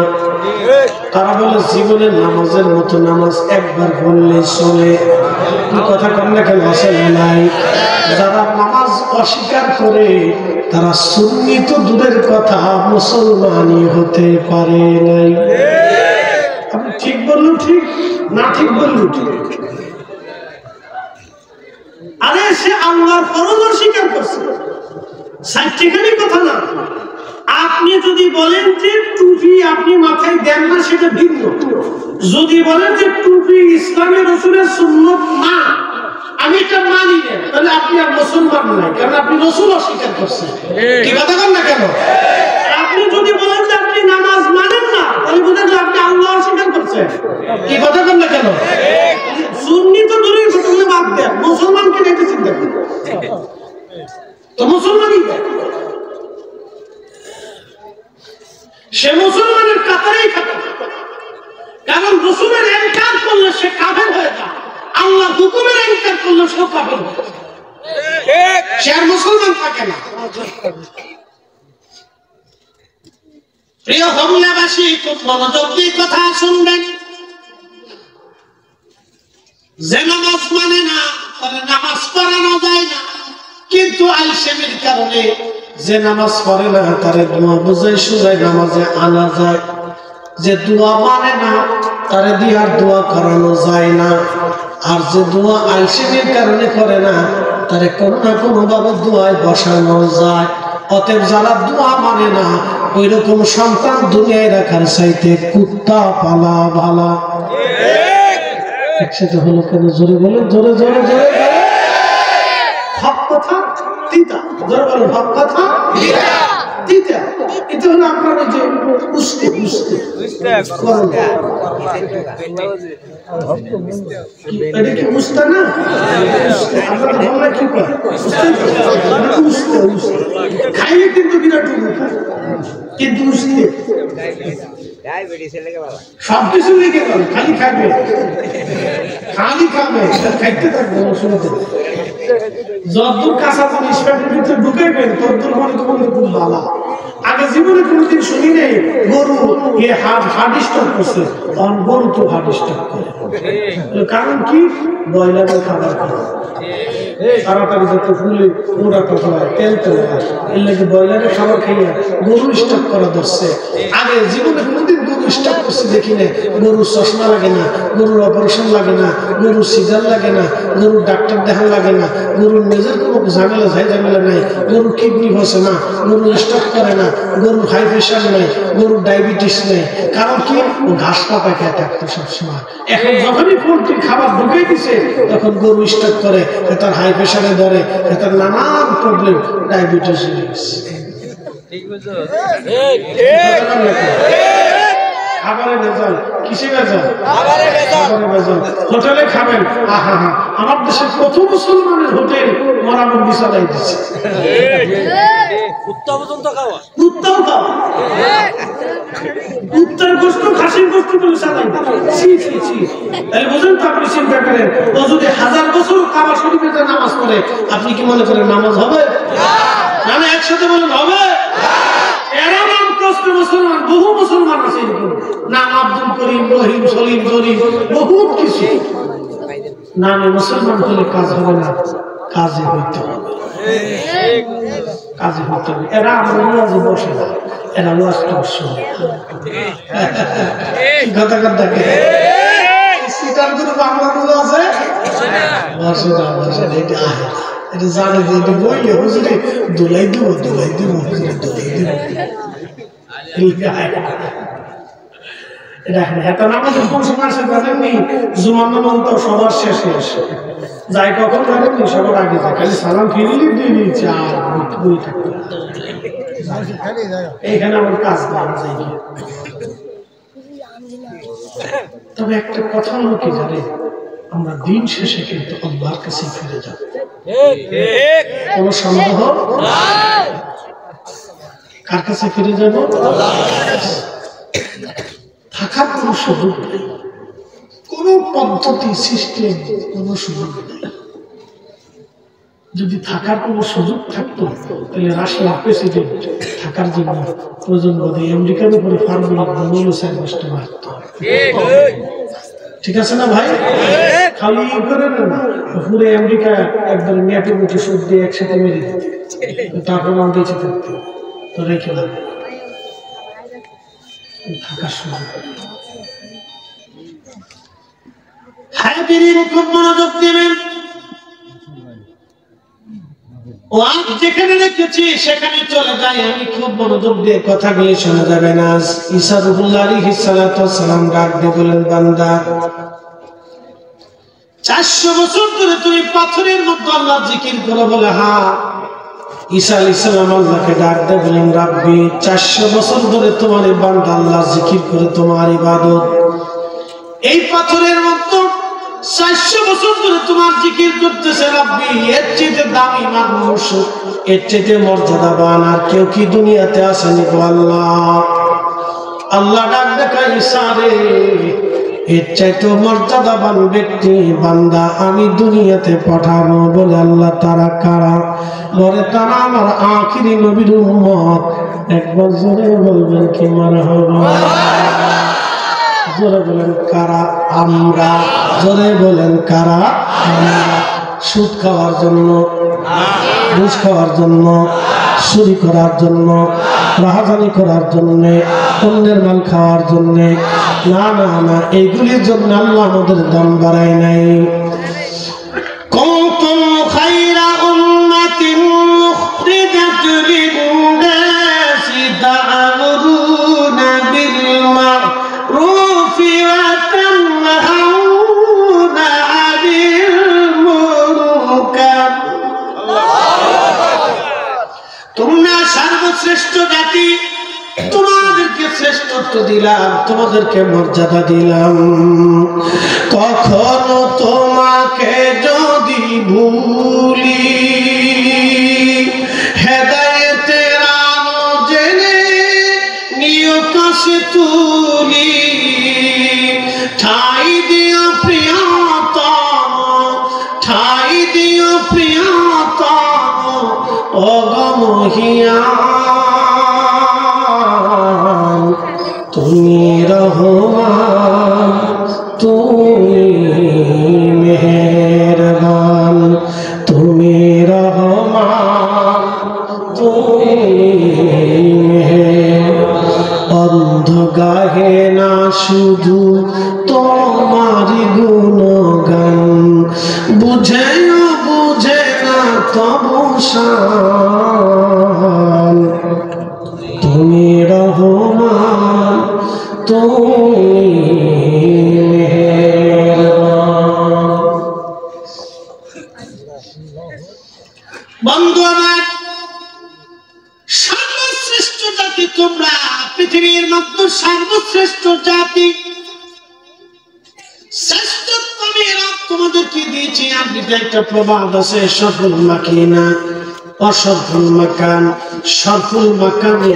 তারা বলে জীবনে নামাজের মতো নামাজ একবার পড়লে চলে। কথা কম না কেন আসলে নাই। যারা নামাজ অস্বীকার করে তারা সুন্নি তো দূরের কথা, মুসলমানই হতে পারে নাই। আপনি ঠিক বললেন ঠিক, না ঠিক বললেন ঠিক। আরে সে আল্লাহর ফরজ অস্বীকার অস্বীকার করছে। সাইন্টিফিক কথা না। আপনি যদি বলেন যে টুপি আপনি মাথায় দেন না, সেটা ভিন্ন। যদি বলেন যে টুপি ইসলামের রাসূলের সুন্নাত না, আমি এটা মানি না, তাহলে আপনি আর মুসলমান নয়, কারণ আপনি রাসূল অস্বীকার করছেন। কি কথা বলেন না কেন? আপনি যদি বলেন যে আপনি নামাজ মানেন না, তাহলে বুঝেন যে আপনি আল্লাহ অস্বীকার করছেন। কি কথা বলেন না কেন? সুন্নি তো দূরের কথা, বাদ দেন, মুসলমানকে নিয়ে চিন্তা করেন তো মুসলমানই সে মুসলমানের কাতারেই থাকে, কারণ রাসূলের ইনকার করলে সে কাফের হয়ে যায়, আল্লাহর হুকুমের ইনকার করলে সে কাফের হয়ে যায়, সে আর মুসলমান থাকে না। প্রিয় বাংলাবাসী, খুব মনোযোগ দিয়ে কথা শুনবেন। যে নামাজ মানে না, তার নামাজ পড়ানো যায় না, কিন্তু আলসেমির কারণে যে নামাজ পড়ে না তারে দোয়া বুঝাই সুজাই নামাজে আনা যায়। যে দোয়া মানে না তারে দিয়ে আর দোয়া করানো যায় না। আর যে দোয়া আলসেমির কারণে করে না তারে কোনো না কোনো ভাবে দোয়ায় বসানো যায়। অতএব যারা দোয়া মানে না, ওই রকম সন্তান দুনিয়ায় রাখার চাইতে কুত্তা পালা ভালা। একসাথে হলো কেন? জোরে বলে, জোরে জোরে জোরে। হক কথা তিতা, জোরে বলো, হক কথা তিতা। এটা হলো আপনার ওই যে উস্তে উস্তে এটা কি উস্তা না? আপনাদের বাংলা কি কয়? উস্তে উস্তে খাইলে কিন্তু বিরাট উপকার, কিন্তু উস্তে সবকিছু লেগে গেল, খালি খাবে খালি খাবে, খাইতে থাকবে। যতদূর কাঁচা জিনিস পেটের ভিতরে ঢুকাইবেন ততদূর মনে করবেন খুব ভালো। আগে জীবনে কোনোদিন শুনি নেই গরু হার্ট স্ট্রোক করছে, তখন গরু তো হার্ট স্ট্রোক করে। কারণ কি? ব্রয়লারের খাবার খায়, তাড়াতাড়ি যাতে ফুলে মোড়াটা হয়, তেল তেল হয়, এর লাগে ব্রয়লারের খাবার খাইয়া গরু স্টক করা ধরছে। আগে জীবনে কোনোদিন গরু স্টক করছে দেখি না। গরুর চশমা লাগে না, গরুর অপারেশন লাগে না, গরুর সিজার লাগে না, গরুর ডাক্তার দেখা লাগে না, গরুর মেজের কোনো ঝামেলা ঝামেলা নাই, গরুর কিডনি হচ্ছে না, গরু স্টক করে না, গরুর হাই প্রেশার নেই, গরুর ডায়াবেটিস নেই। কারণ কি? ও ঘাস পাতা খেয়ে থাকতো সবসময়। এখন যখনই পোল্ট্রির খাবার ঢুকে দিছে তখন গরু স্টক করে, তার হাই প্রেশারে ধরে, তার নানান প্রবলেম, ডায়াবেটিস হয়ে গেছে। খাবারে ভেজাল, কিসে ভেজাল? খাবারে ভেজাল। হোটেলে খাবেন, আহা হা, আমার দেশের কত মুসলমানের হোটেল মরামুরগি চালাই দিচ্ছে। কুত্তাও খাওয়া, কুত্তার গোস্ত, খাসির গোস্ত বলে চালাই। তাহলে বুঝেন তো? আপনি চিন্তা করেন, ও যদি 1000 বছর কাবা শরীফে নামাজ পড়ে, আপনি কি মনে করেন নামাজ হবে? না না, একসাথে বলেন হবে। এরা নাম কষ্ট মুসলমান, বহু মুসলমান আছে নাম আব্দুল করিম, রহিম, সলিম, জরিম, বহুত কিছু নামে মুসলমান হলে কাজ হবে না, কাজে হইতে হবে, কাজে হইতে হবে। এরা আমরা ওয়াজে বসে না, এরা ওয়াজ করছে কথা কথা সিটার গ্রুপ বাংলাগুলো আছে বসে না, বসে না, এটা আহে না, এটা জানে যে এটা বইলে হুজুরে দোলাই দিব, দোলাই দিব, হুজুরে দোলাই দিব। এটা নামাজের কোন সময় আসে জানেননি? জুমার নামাজ তো সবার শেষে আসে, যাই কখন জানেননি? সবার আগে যায়, খালি সালাম ফিরিলি দিয়ে দিয়েছে, আর বই থাকতো এইখানে আমার কাজ করা যায়। তবে একটা কথা হলো কি জানে, আমরা দিন শেষে কিন্তু আল্লাহর কাছে ফিরে যাব, কোন সন্দেহ? কার কাছে ফিরে যাব? থাকার কোন সুযোগ নেই, কোন পদ্ধতি সিস্টেম, কোন সুযোগ নেই। যদি থাকার কোন সুযোগ থাকতো তাহলে রাশিয়ার প্রেসিডেন্ট থাকার জন্য প্রয়োজন বোধে আমেরিকার উপরে ফার্মুলা বলে 4 মাসটা মারত। ঠিক আছে না ভাই? খালি করে না, পুরো আমেরিকা একদম ম্যাপের মুখে সুদ দিয়ে একসাথে মেরে দিতে, তারপর আমার বেঁচে থাকতো তো রেখে দেবে থাকার সুযোগ। হ্যাঁ, খুব মনোযোগ দেবেন। ওয়াজ যেখানে রেখেছি সেখানে চলে যাই, আমি খুব মনোযোগ দিয়ে কথাগুলি শোনা যাবে না। ঈসা রুহুল্লাহ আলাইহিস সালাতু ওয়াস সালাম ডাক দিয়ে বলেন, বান্দা 400 বছর ধরে তুমি পাথরের মধ্যে আল্লাহর জিকির করো। বলে হ্যাঁ। ঈসা আলাইহিস সালাম আল্লাহকে ডাক দিয়ে বলেন, রাব্বি 400 বছর ধরে তোমার এই বান্দা আল্লাহর জিকির করে, তোমার ইবাদত এই পাথরের মধ্যে 400 বছর ধরে তোমার জিকির করতেছে রাব্বি। এর চেয়ে দামি মানুষ, এর চেয়ে মর্যাদাবান আর কেউ কি দুনিয়াতে আসেনি গো আল্লাহ? আল্লাহ ডাক দেখা, ঈসা রে এর চাইতে মর্যাদাবান ব্যক্তি বান্দা আমি দুনিয়াতে পাঠাবো। বলে আল্লাহ তারা কারা? বলে তারা আমার আখিরি নবীর উম্মত। একবার জোরে বলবেন কি মারহাবা? জোরে বলেন কারা? আমরা। জোরে বলেন কারা? আমরা। সুদ খাওয়ার জন্য, ঘুষ খাওয়ার জন্য, চুরি করার জন্য, রাহাজানি করার জন্য, অন্যের মাল খাওয়ার জন্য না, না, না, এইগুলির জন্য আল্লাহ আমাদের দাম বাড়ায় নাই। কুনতুম খায়রা উম্মাতিন উখরিজাত লিন-নাসি তা'মুরুনা বিল মা'রুফি ওয়া তানহাউনা 'আনিল মুনকার। তোমরা সর্বশ্রেষ্ঠ জাতি, তোমাদেরকে শ্রেষ্ঠত্ব দিলাম, তোমাদেরকে মর্যাদা দিলাম। কখনো তোমাকে যদি ভুলি, হেদায়েতের আলো জেনে নিয় কাছে তুলি। ঠাই দিও প্রিয়তম, ঠাই দিও প্রিয়তম অগমহিয়ান। তুমি রহমান, তুমি মেহেরবান, তুমি রহমান, তুমি মেহেরবান। অন্ধ গাহে না শুধু তোমারি গুণগান, বুঝেও বুঝে না তবু শান। তুমি রহমান, তুমি মেহেরবান। বন্ধু আমার, সর্বশ্রেষ্ঠ জাতি তোমরা, পৃথিবীর মধ্যে সর্বশ্রেষ্ঠ জাতি। শ্রেষ্ঠত্ব আমি তোমাদেরকে দিয়েছি। আরবিতে একটা প্রবাদ আছে, সফল মাকিনা অসফল মাকান, সফল মাকানে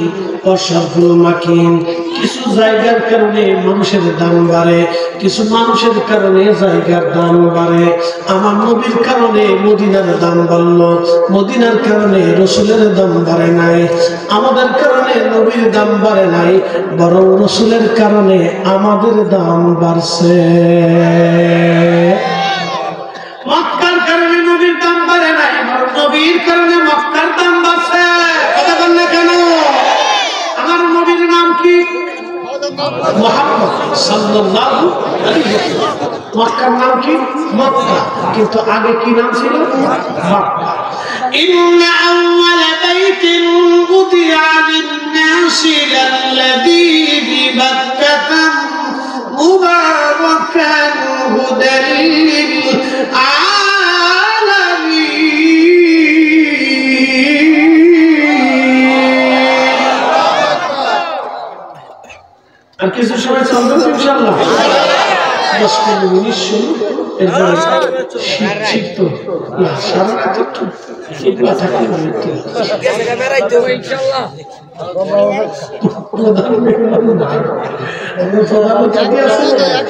অসফল মাকিন। কিছু জায়গার কারণে মানুষের দাম বাড়ে, কিছু মানুষের কারণে জায়গার দাম বাড়ে। আমার নবীর কারণে মদিনার দাম বাড়লো, মদিনার কারণে রসুলের দাম বাড়ে নাই। আমাদের কারণে নবীর দাম বাড়ে নাই, বরং রসুলের কারণে আমাদের দাম বাড়ছে। মক্কার কারণে নবীর দাম বাড়ে নাই, বরং নবীর কারণে মক্কার দাম বাড়ছে। কথা বল না কেন? আমার নবীর নাম কি? মুহাম্মদ সাল্লাল্লাহু আলাইহি ওয়াসাল্লাম। মক্কার নাম কি? মক্কা, কিন্তু আগে কি নাম ছিল? মক্কা। ইন্না আউওয়ালা বাইতিন উদিআ লিন-নাসি লাল্লাযী বিবাক্কাতা মুবারাকান হুদাল আর কিছু সময় চলবে ইনশাআল্লাহ। 10-15 মিনিট শুরু, এরপরে শিখতো না সারা রাত একটু এগুলা থাকলে ভালো হতো।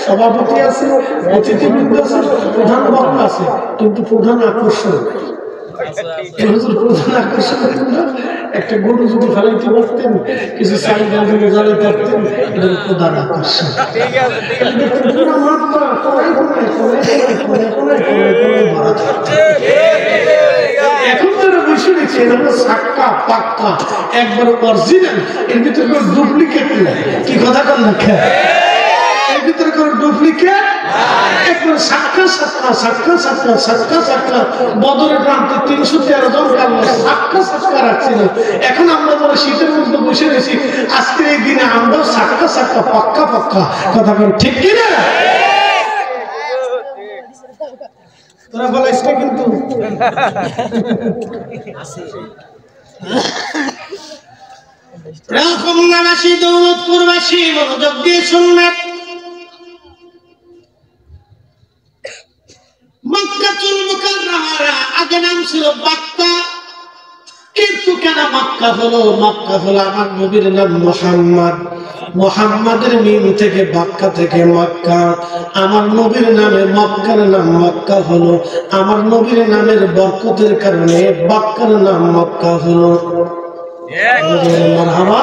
সভাপতি আছে, অতিথিবৃন্দ আছে, প্রধান বক্তা আছে, কিন্তু প্রধান আকর্ষণ একটা গরু যদি ফেলাইতে পারতেন, কিছু সাইকেল যদি জ্বালাতে পারতেন, এটা প্রধান আকর্ষণ। এখন যারা বসে দিচ্ছে এটা হলো সাক্কা পাক্কা, একবার অরিজিনাল, এর ভিতরে কোনো ডুপ্লিকেট নেই। কি কথা কন না? এর ভিতরে করে ডুপ্লিকেট একবার সাক্ষাৎ সাক্ষাৎ সাক্ষাৎ সাক্ষাৎ সাক্ষাৎ সাক্ষাৎ বদরের প্রান্তে 313 জন কালো সাক্ষাৎ সাক্ষাৎ রাখছিল। এখন আমরা যারা শীতের মধ্যে বসে রয়েছি আজকের এই দিনে আমরা সাক্ষাৎ সাক্ষাৎ পাক্কা পাক্কা কথা বল ঠিক কিনা? তোরা বলাইস না কিন্তু খুলনাবাসী দৌলতপুরবাসী মনোযোগ দিয়ে শুনবেন। মক্কাতুল মুকাররমার আগে নাম ছিল বাক্কা, কিন্তু কেন মক্কা হলো? মক্কা হলো আমার নবীর নাম মুহাম্মদ, মুহাম্মাদের মিম থেকে বাক্কা থেকে মক্কা। আমার নবীর নামে মক্কার নাম মক্কা হলো, আমার নবীর নামের বরকতের কারণে বাক্কার নাম মক্কা হলো। মারহাবা।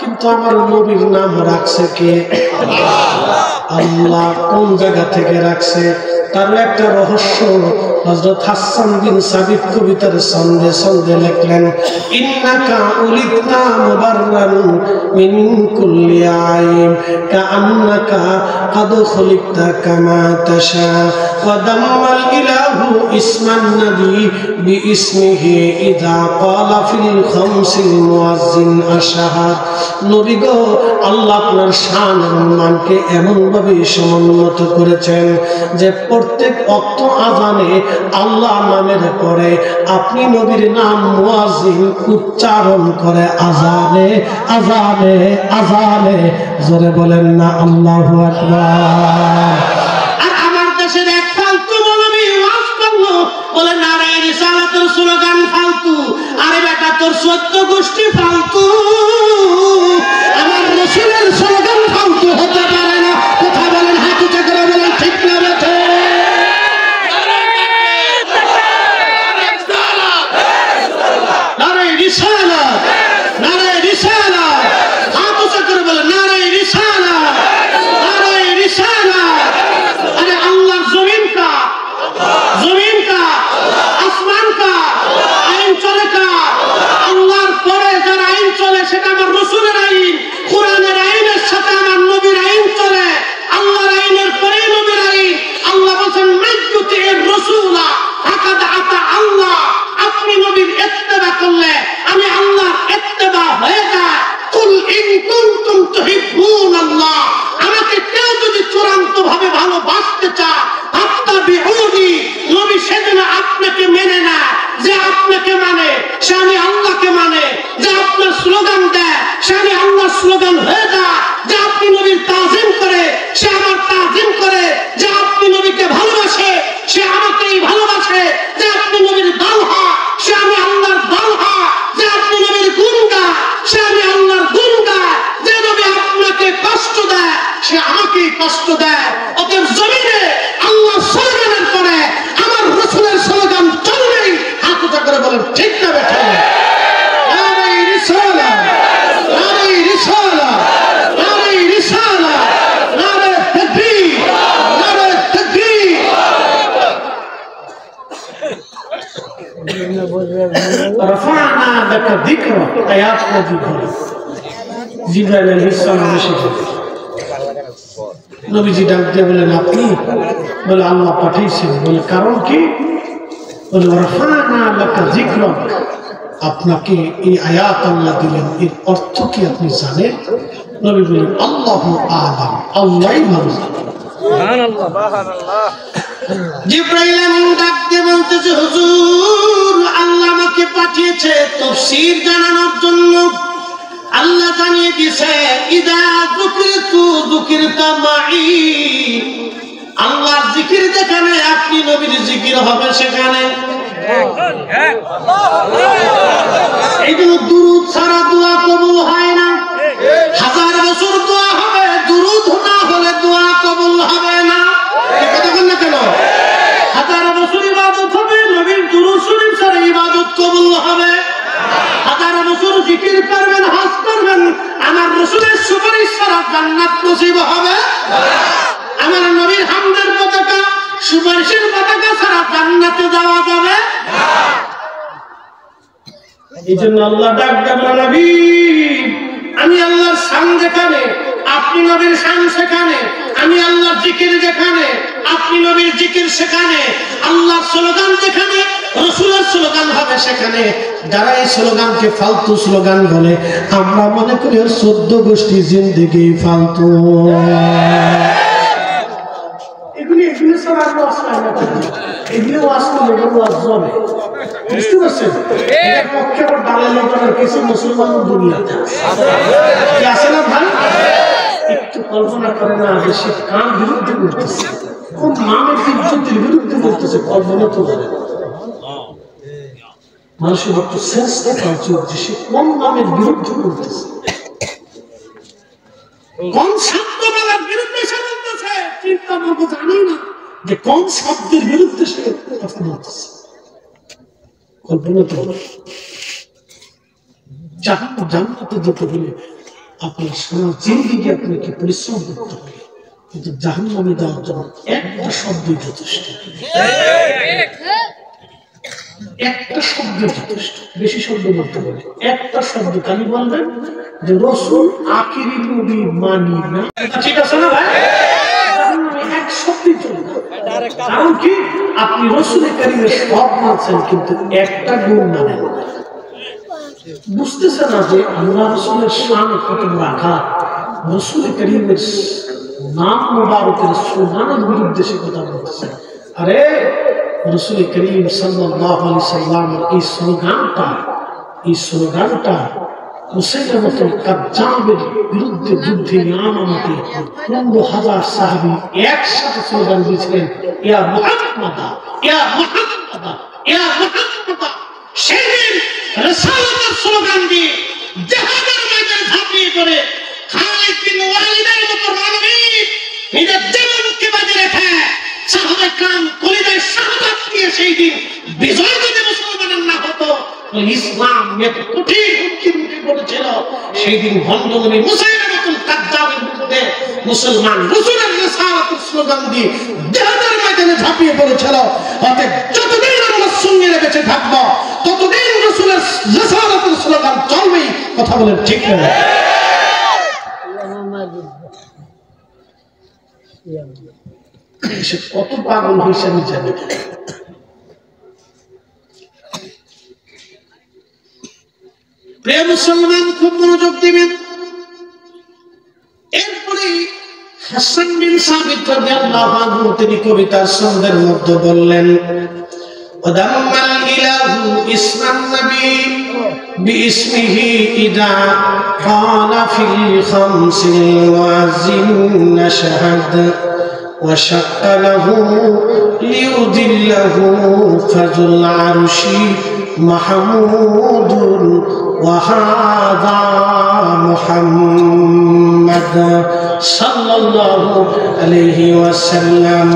কিন্তু আমার নবীর নাম রাখছে কে? আল্লাহ। কোন জায়গা থেকে রাখছে? তার একটা রহস্য হযরত হাসান বিন সাবিত কবিতার ছন্দে ছন্দে লিখলেন, ইন্নাকা উলিদনা মুবাররান মিন কুল্লি আইব কাআন্নাকা قد خلقت كما تشاء وضم الإله اسم النبي باسمه إذا قال في الخمس المؤذن أشهد। নবী গো, আল্লাহ আপনার শান এবং মানকে এমন ভাবে সমুন্নত করেছেন যে প্রত্যেক ওয়াক্ত আযানে আল্লাহ নামের পরে আপনি নবীর নাম মুয়াজ্জিন উচ্চারণ করে আযানে আযানে আযানে। জোরে বলেন না আল্লাহু আকবার। আর আমার দেশের এক ফালতু মৌলবী ওয়াজ করলো, বলে নারায়ে রিসালাতের স্লোগান ফালতু। আরে বেটা, তোর 14 গোষ্ঠী ফালতু, আমার রাসূলের স্লোগান ফালতু হতে পারে না। কথা বলেন, হাত উঁচু করে বলেন ঠিক না বেঠে? নারায়ে রিসালাত, নারায়ে রিসালাত, হাত উঁচু করে বলেন নারায়ে রিসালাত, নারায়ে রিসালাত। अरे अल्लाह जमीन का आसमान का आईन चले का अल्लाहर परे जार आईन चले সেটা আমার রাসূলের আইন, কোরআনের আইনের সাথে আমার নবীর আইন চলে। আল্লাহর আইনের পরে নবীর আইন। আল্লাহ বলেন মাইয়ুতির রাসূলা ফাকাদ আতা আল্লাহ। আপনি নবীর ইত্তেবা করলে আমি আল্লাহর ইত্তেবা হয়ে যায়। কুল ইন কুনতুম তুহিব্বুনাল্লাহ, আমাকে কেউ যদি চূড়ান্ত ভাবে ভালোবাসতে চায় ফাত্তাবিউনি, নবী সেদিন আপনাকে মেনে না। যে আপনাকে মানে সে আমি আল্লাহকে মানে। যে আপনার স্লোগান দেয় সে আমি আল্লাহর স্লোগান হয়ে যায়। যে আপনি নবীর তাজিম করে সে আমার তাজিম করে। যে আপনি নবীকে ভালোবাসে সে আমাকেই ভালোবাসে। যে আপনি নবীর দাল হয় সে আমি আল্লাহর দাল হয়। যে আপনি নবীর গুণ গায় সে আমি আল্লাহর গুণ গায়। যে নবী আপনাকে কষ্ট দেয় সে আমাকেই কষ্ট দেয়। অতএব জমিনে আল্লাহর স্লোগানের পরে আমার রাসূলের স্লোগান চলবেই। হাত উঁচু করে বলেন ঠিক না বেঠা? নারায়ে রিসালাত, নারায়ে রিসালাত, নারায়ে রিসালাত, নারায়ে তাকবীর, নারায়ে তাকবীর। রফা'না লাকা যিকরাক, আয়াত নাযিল হলো। জিবরাইল আলাইহিস সালাম এসে নবীজি ডাক দিয়ে বলেন আপনি? বলে আল্লাহ পাঠিয়েছেন। বলে কারণ কি? বলে রফা'না লাকা যিকরাক, আপনাকে এই আয়াত আল্লাহ দিলেন, এর অর্থ কি আপনি জানেন? নবী বলেন আল্লাহু আ'লাম, আল্লাহই ভালো জানেন। সুবহানাল্লাহ, সুবহানাল্লাহ। জিবরাইল এমন ডাক দিয়ে বলতেছে, হুজুর আল্লাহ আমাকে পাঠিয়েছে তাফসীর জানানোর জন্য। আল্লাহ জানিয়ে দিয়েছে ইদা যুকিরতু যুকিরতা মাই, আল্লাহর জিকির যেখানে আপনি নবীর জিকির হবে সেখানে। এই যে দুরূদ ছাড়া দোয়া কবুল হয় না। 1000 বছর দোয়া হবে, দুরূদ না হলে দোয়া কবুল হবে না। কথা বলেন না কেন? 1000 বছর ইবাদত হবে, নবীর দুরূদ শরীফ ছাড়া ইবাদত কবুল হবে। 1000 বছর জিকির করবেন, হজ করবেন, আমার রাসূলের সুপারিশ ছাড়া জান্নাত নসিব হবে? আমার নবীর হামদের পতাকা, সুপারিশের পতাকা ছাড়া জান্নাতে যাওয়া যাবে? এই জন্য আল্লাহ ডাক দেন নবী, আমি আল্লাহর শান যেখানে আপনি নবীর শান সেখানে, আমি আল্লাহর জিকির যেখানে, আপনি নবীর জিকির সেখানে, আল্লাহর স্লোগান যেখানে, রাসূলের স্লোগান হবে সেখানে। যারা এই স্লোগানকে ফালতু স্লোগান বলে, আমরা মনে করি 14 গোষ্ঠী জিন্দেগি ফালতু। এগুলি ছাড়া আমরা আসলে এগুলো আসলে জমে, বুঝতে পারছেন? এর পক্ষে আবার দালাল করার কিছু মুসলমান দুনিয়াতে আছে না ভাই? একটু কল্পনা করে না যে সে কার বিরুদ্ধে বলতেছে, কোন নামের ইজ্জতের বিরুদ্ধে বলতেছে, কল্পনা তো করে না। মানুষের একটু সেন্স থাকা উচিত যে সে কোন নামের বিরুদ্ধে বলতেছে, কোন শব্দ বলার বিরুদ্ধে সে বলতেছে। চিন্তা করবো, জানি না যে কোন শব্দের বিরুদ্ধে সে কথা বলতেছে। কল্পনা তো জান্নাতে যেতে হলে আপনার সারা জিন্দেগি আপনাকে পরিশ্রম করতে হবে, কিন্তু জাহান্নামে যাওয়ার জন্য একটা শব্দই যথেষ্ট, একটা শব্দ যথেষ্ট। বেশি শব্দ বলতে হবে, একটা শব্দ খালি বলবেন যে রাসূল আখিরি নবী মানি না, ঠিক আছে না ভাই? এক শব্দই চলবে। কারণ কি, আপনি রাসূল কারীমের সব মানছেন কিন্তু একটা গুণ মানেন না। বুঝতেছে না যে আল্লাহ রাসূলের শান কত রাখা, রাসূল কারীমের নাম মুবারকের সুনানের বিরুদ্ধে সে কথা বলতেছে। আরে রাসূল করিম সাল্লাল্লাহু আলাইহি সাল্লামের এই স্লোগানটা মুসাইলামাতুল কাজ্জাবের বিরুদ্ধে যুদ্ধে নামাতে 15,000 সাহাবী একসাথে স্লোগান দিয়েছিলেন, ইয়া মুহাম্মাদা, ইয়া মুহাম্মাদা, ইয়া মুহাম্মাদা। সেদিন রাসূলের স্লোগান দিয়ে জিহাদের ময়দানে ঝাঁপিয়ে পড়ে খালিদ বিন ওয়ালিদের মতো মানবী নিজের জীবনকে বাজি রেখে সাহাবায়ে کرام কলিজায় শাহাদাত নিয়ে সেই দিন বিজয় যদি মুসলমানের না হতো, ইসলাম এত কঠিন হুমকির মুখে পড়েছিল। সেই দিন ভণ্ড নবী মুসাইলামাতুল কাজ্জাবের বিরুদ্ধে মুসলমান রাসূলের রিসালাতের স্লোগান দিয়ে জিহাদের ময়দানে ঝাঁপিয়ে পড়েছিল। অতএব যতদিন আমরা সুন্নিরা বেঁচে থাকবো, ততদিন রাসূলের রিসালাতের স্লোগান চলবেই। কথা বলেন ঠিক না? সে কত পাগল হয়েছে আমি জানি। প্রিয় মুসলমান, খুব মনোযোগ দিবেন। এরপরে হাসান বিন সাবিত রাদিয়াল্লাহু আনহু তিনি কবিতার ছন্দের মধ্যে বললেন, ওয়াদাম্মাল ইলাহু ইসমান নবী বিইসমিহি ইদা কানা ফিল খামসিল মুআজ্জিন নাশহাদ وشق له ليذله فذو العرش محمود وهذا محمد صلى الله عليه وسلم.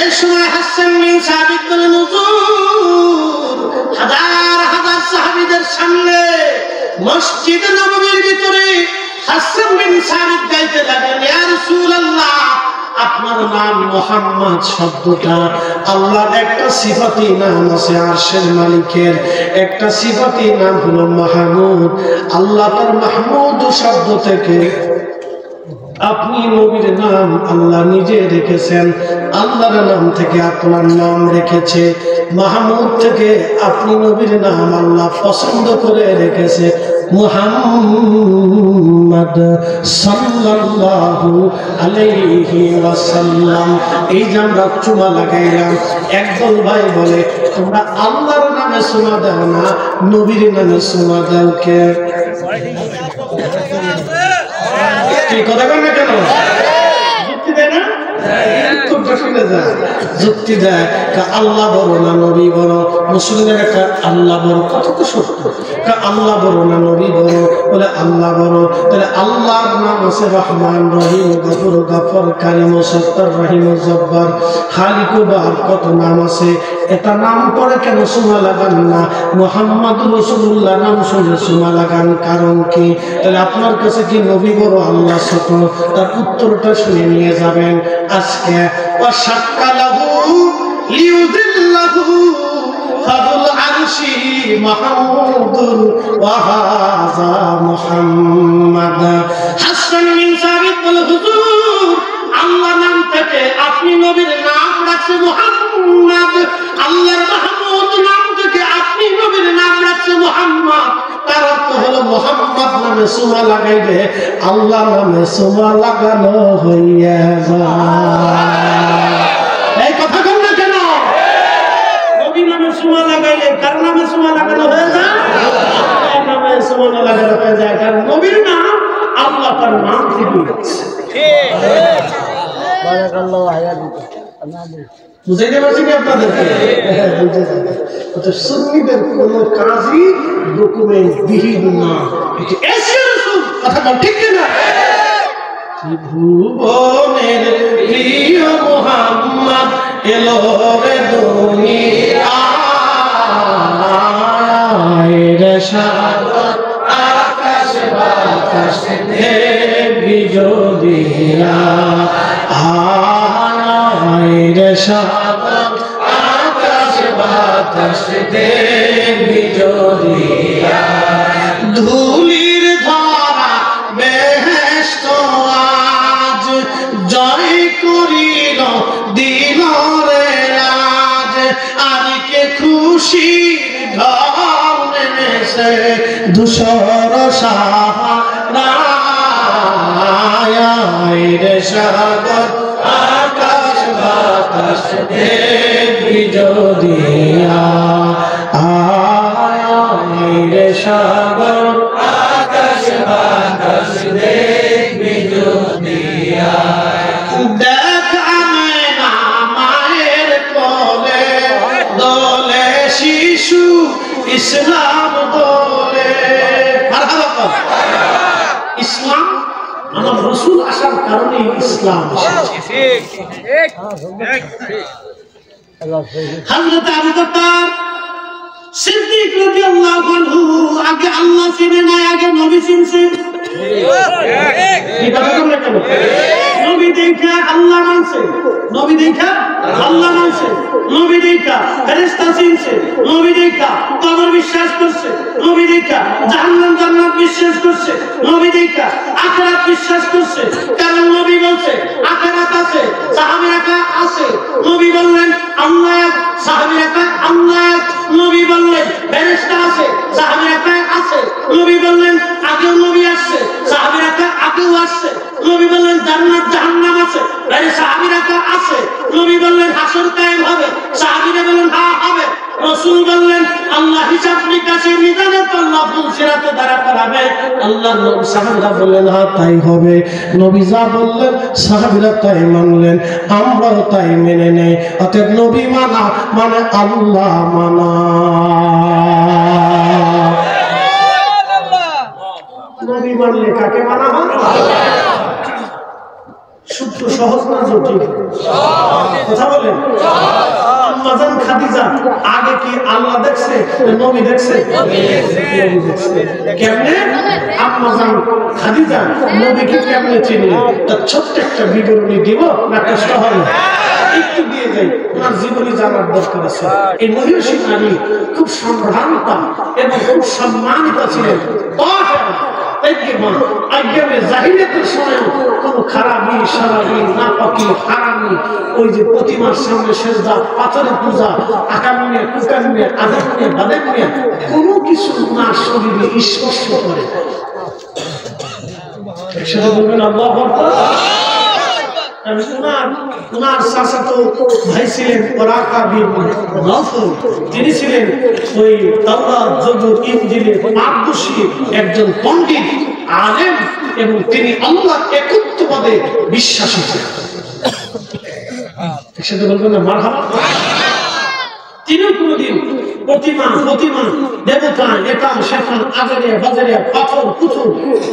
اسمع حسن بن ثابت بن হুজুর হাজার হাজার সাহাবীদের সামনে মসজিদ নববীর ভিতরে হাসান বিন সাবিত গাইতে লাগলেন, ইয়া রাসূলুল্লাহ, আপনার নাম মুহাম্মদ শব্দটা আল্লাহর একটা সিফাতি নাম আছে, আরশের মালিকের একটা সিফাতি নাম হলো মাহমুদ। আল্লাহ তার মাহমুদ শব্দ থেকে আপনি নবীর নাম আল্লাহ নিজে রেখেছেন, আল্লাহর নাম থেকে আপনার নাম রেখেছে, মাহমুদ থেকে আপনি নবীর নাম আল্লাহ পছন্দ করে রেখেছে মুহাম্মদ সাল্লাল্লাহু আলাইহি ওয়াসাল্লাম। এই যে আমরা চুমা লাগাইলাম, একদল ভাই বলে তোমরা আল্লাহর নামে চুমা দাও না, নবীর নামে চুমা দাও। কে কথা বল না কেন? যুক্তি দেয় না? যুক্তি দেয়, আল্লাহ বড় না নবী বড়? মুসলিমের একটা আল্লাহ বড়, কথা তো সত্য। আল্লাহ বড় না নবী বড়? বলে আল্লাহ বড়। তাহলে আল্লাহর নাম আছে রহমান, রহিম, গফুর, গফর, কারিম, সত্তর, রহিম, জব্বার, খালিক, বার, কত নাম আছে। এটা নাম পড়ে কেন সুমা লাগান না? মুহাম্মদ রাসূলুল্লাহ নাম শুনে সুমা লাগান, কারণ কি? তাহলে আপনার কাছে কি নবী বড় আল্লাহ ছোট? তার উত্তরটা শুনে নিয়ে যাবেন আজকে। ওয়াশাক্কালাহু লিউযিল্লাহু ফাযুল আরশি মাহমুদুন ওয়া হাযা মুহাম্মাদ। হাসান বিন সাবিত বলে, হুজুর আল্লাহ নাম থেকে আপনি নবীর নাম রাখছে মুহাম্মদ, আল্লাহর মাহমুদ নাম থেকে আপনি নবীর নাম রাখছে মুহাম্মদ। তার অর্থ হলো মুহাম্মদ নামে সুমা লাগাইবে আল্লাহ নামে সুমা লাগানো হইয়া যায়। এই কথা বল না কেন? নবী নামে সুমা লাগাইলে কার নামে সুমা লাগানো হয়ে যায়? আল্লাহর নামে সুমা লাগানো হয়ে যায়, কারণ নবীর নাম আল্লাহ তার নাম থেকে দিয়েছে। বুঝাইতে পারছি কি আপনাদেরকে? সুন্নিদের কোন কাজই ডকুমেন্ট বিহীন না, কথা বল ঠিক না? ভুবনের প্রিয় মুহাম্মদ এলো রে দুনিয়ায় রে সাগর আকাশ বাতাস দেবী যদিয়া আয় রে সাগর আকাশ বাতাস দেবী যদিয়া ধুলির ধরা বেহেশত আজ জয় করিল দিল রে রাজ আজকে খুশির ঢল নেমেছে ধূসর সাহারা রে সাগর আকাশ বাতাস দেবী যদিয়া আয় রে সাগর আকাশ বাতাস দেবী যদিয়া দেখ আমেনা মায়ের কোলে দোলে শিশু ইসলাম দোলে। ইসলাম আমার রাসূল আসার কারণে ইসলাম এসেছে। হযরত আবু বকর সিদ্দিক রাদিয়াল্লাহু আনহু আগে আল্লাহ চিনে না, আগে নবী চিনছে। ঠিক নবী দেখা আল্লাহ মানছে, নবী দেখা আল্লাহ মানছে, নবী দেখা ফেরেশতা চিনছে, নবী দেখা কবর বিশ্বাস করছে, নবী দেখা জাহান্নাম জান্নাত বিশ্বাস করছে, নবী দেখা আখিরাত বিশ্বাস করছে। কারণ নবী বলছে আখিরাত আছে, সাহাবীরা আছে। নবী বললেন আল্লাহ এক, সাহাবীরা আল্লাহ এক। নবী বললেন ফেরেশতা আছে, সাহাবীরা আছে। নবী বললেন আগেও নবী আসছে, সাহাবীরা আগেও আসছে। নবী বললেন জান্নাত জাহান্নাম আছে, সাহাবীরা আছে। নবী বললেন হাসর কায়েম হবে, সাহাবীরা বললেন হ্যাঁ হবে। রাসূল বললেন আল্লাহ হিসাব নিকাশের মিজানে আল্লাহ ফুলসিরাতে দাঁড়া করাবে, আল্লাহর নবী সাহাবীরা বললেন হ্যাঁ তাই হবে। নবী যা বললেন সাহাবীরা তাই মানলেন, আমরাও তাই মেনে নেই। অতএব নবী মানা মানে আল্লাহ মানা। নবী মানলে কাকে মানা হয়? সূত্র সহজ না জটিল? কথা বলেন। আম্মাজান খাদিজা আগে কি আল্লাহ দেখছে, নবী দেখছে? কেমনে আম্মাজান খাদিজা নবীকে কেমনে চিনলেন? তার ছোট্ট একটা বিবরণী দিব না কষ্ট হবে? একটু দিয়ে যাই, ওনার জীবনী জানার দরকার আছে। এই মহিষী নারী খুব সম্ভ্রান্তা এবং খুব সম্মানিত ছিলেন। ওই যে প্রতিমার সামনে সেজদা, পাথরের পূজা, আকাম নিয়ে কুকার নিয়ে আদান নিয়ে বাদেন নিয়ে কোনো কিছু না শরীরে স্পর্শ করে। একসাথে বলবেন আল্লাহু আকবার। উনার চাচাতো ভাই ছিলেন ওরাকা বিন নওফল, তিনি ছিলেন ওই তাওরাত জবুর ইনজিলের পাঠদর্শী একজন পণ্ডিত আলেম, এবং তিনি আল্লাহ একত্ববাদে বিশ্বাসী ছিলেন। একসাথে বলবেন না মারহাবা। তিনিও কোনদিন প্রতিমা দেবতা এটা সেখান আজারিয়া বাজারিয়া পাথর পুতুল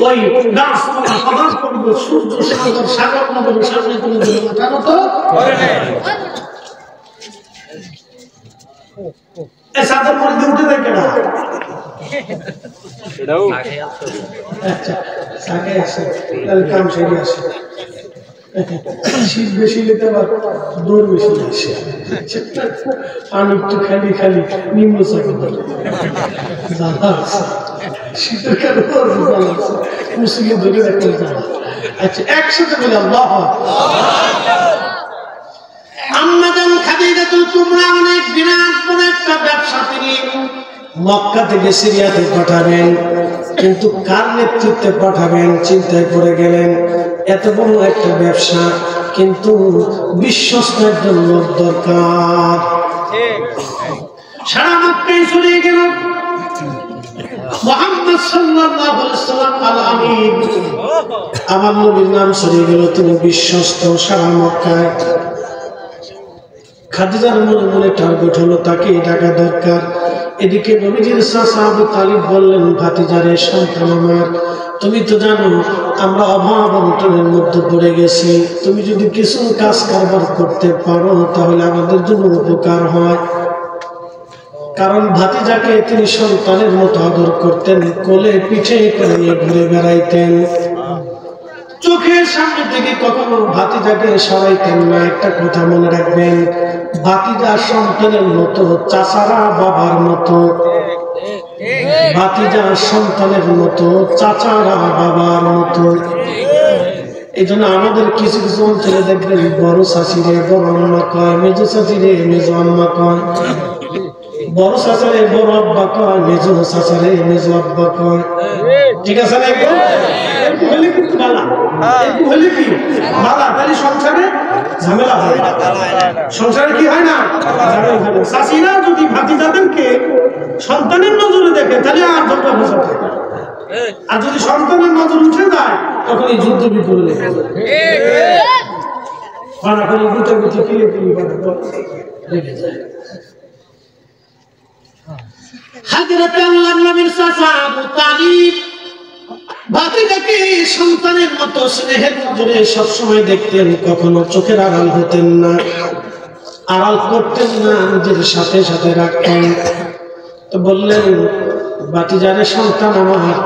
ওই গাছ পাহাড় পর্বত সূর্য সাগর সাগর নগরের সামনে কোনদিন মাথা নত করে নাই। এই সাগর মধ্যে উঠে যায় কেন? সেটাও আচ্ছা সাগে আসে তাহলে কাম সেরে আসে। শীত বেশি নিতে পার, দৌড় বেশি আসে, পানি একটু খালি নিম্ন চাকরি শীতের কারণে মুসলিম ধরে রাখতে যাবে। আচ্ছা একসাথে বলে আল্লাহ। আম্মাজান খাদিজাতুল কুবরা অনেক বিরাট বড় একটা ব্যবসা তিনি মক্কা থেকে সিরিয়াতে পাঠাবেন, কিন্তু কার নেতৃত্বে পাঠাবেন চিন্তায় পড়ে গেলেন। এত বড় একটা ব্যবসা, কিন্তু বিশ্বস্ত একজন লোক দরকার। সারা মক্কায় চলে গেল মুহাম্মদ সাল্লাল্লাহু আলাইহি ওয়াসাল্লাম আল আমিন, আমার নবীর নাম ছড়িয়ে গেল, তিনি বিশ্বস্ত সারা মক্কায়। খাদিজার মনে মনে টার্গেট হলো তাকে ডাকা দরকার। এদিকে নবীজির চাচা আবু তালিব বললেন, ভাতিজারে সন্তান আমার, তুমি তো জানো আমরা অভাব অনটনের মধ্যে পড়ে গেছি, তুমি যদি কিছু কাজ কারবার করতে পারো তাহলে আমাদের জন্য উপকার হয়। কারণ ভাতিজাকে তিনি সন্তানের মতো আদর করতেন, কোলে পিঠে করে নিয়ে ঘুরে বেড়াইতেন, চোখের সামনে থেকে কখনো ভাতিজাকে সরাইতেন না। একটা কথা মনে রাখবেন, ভাতিজা সন্তানের মতো, চাচারা বাবার মতো। ভাতিজা সন্তানের মতো, চাচারা বাবার মতো। এই জন্য আমাদের কিছু কিছু অঞ্চলে দেখবেন বড় চাচিরে বড় আম্মা কয়, মেজো চাচিরে মেজো আম্মা কয়, বড় চাচারে বড় আব্বা কয়, মেজো চাচারে মেজো আব্বা কয়। ঠিক আছে না? হলে কিন্তু বালা, হলে কি বালা, তাহলে সংসারে ঝামেলা হয় না। সংসারে কি হয় না? চাষিরা যদি ভাতিজাদেরকে সন্তানের নজরে দেখে তাহলে আর ঝগড়া ফসাদ থাকে, আর যদি সন্তানের নজর উঠে যায় তখন এই যুদ্ধ বিগ্রহ লেগে যায়। মারামারি গুটাগুটি লেগে যায়। হযরত আল্লাহর নবীর চাচা আবু তালিব ভাতিজাকে সন্তানের মতো স্নেহের নজরে সবসময় দেখতেন, কখনো চোখের আড়াল হতেন না, আড়াল করতেন না, নিজের সাথে সাথে রাখতেন। তো বললেন, ভাতিজারে সন্তান আমার,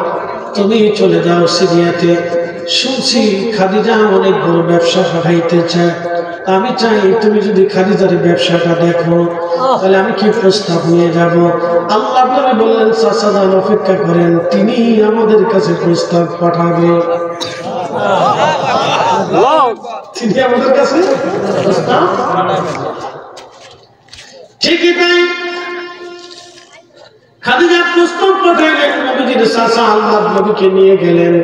তুমি চলে যাও সিরিয়াতে, শুনছি খাদিজা অনেক বড় ব্যবসা পাঠাইতে চায়, আমি চাই তুমি যদি খাদিজার ব্যবসাটা দেখো তাহলে আমি কি প্রস্তাব নিয়ে যাব। আল্লাহ নবী বললেন, চাচা যান অপেক্ষা করেন, তিনি আমাদের কাছে প্রস্তাব পাঠাবে। তিনি আমাদের কাছে প্রস্তাব ঠিকই তাই। খাদিজা প্রস্তাব পাঠালেন, নবীজির চাচা আল্লাহ নবীকে নিয়ে গেলেন।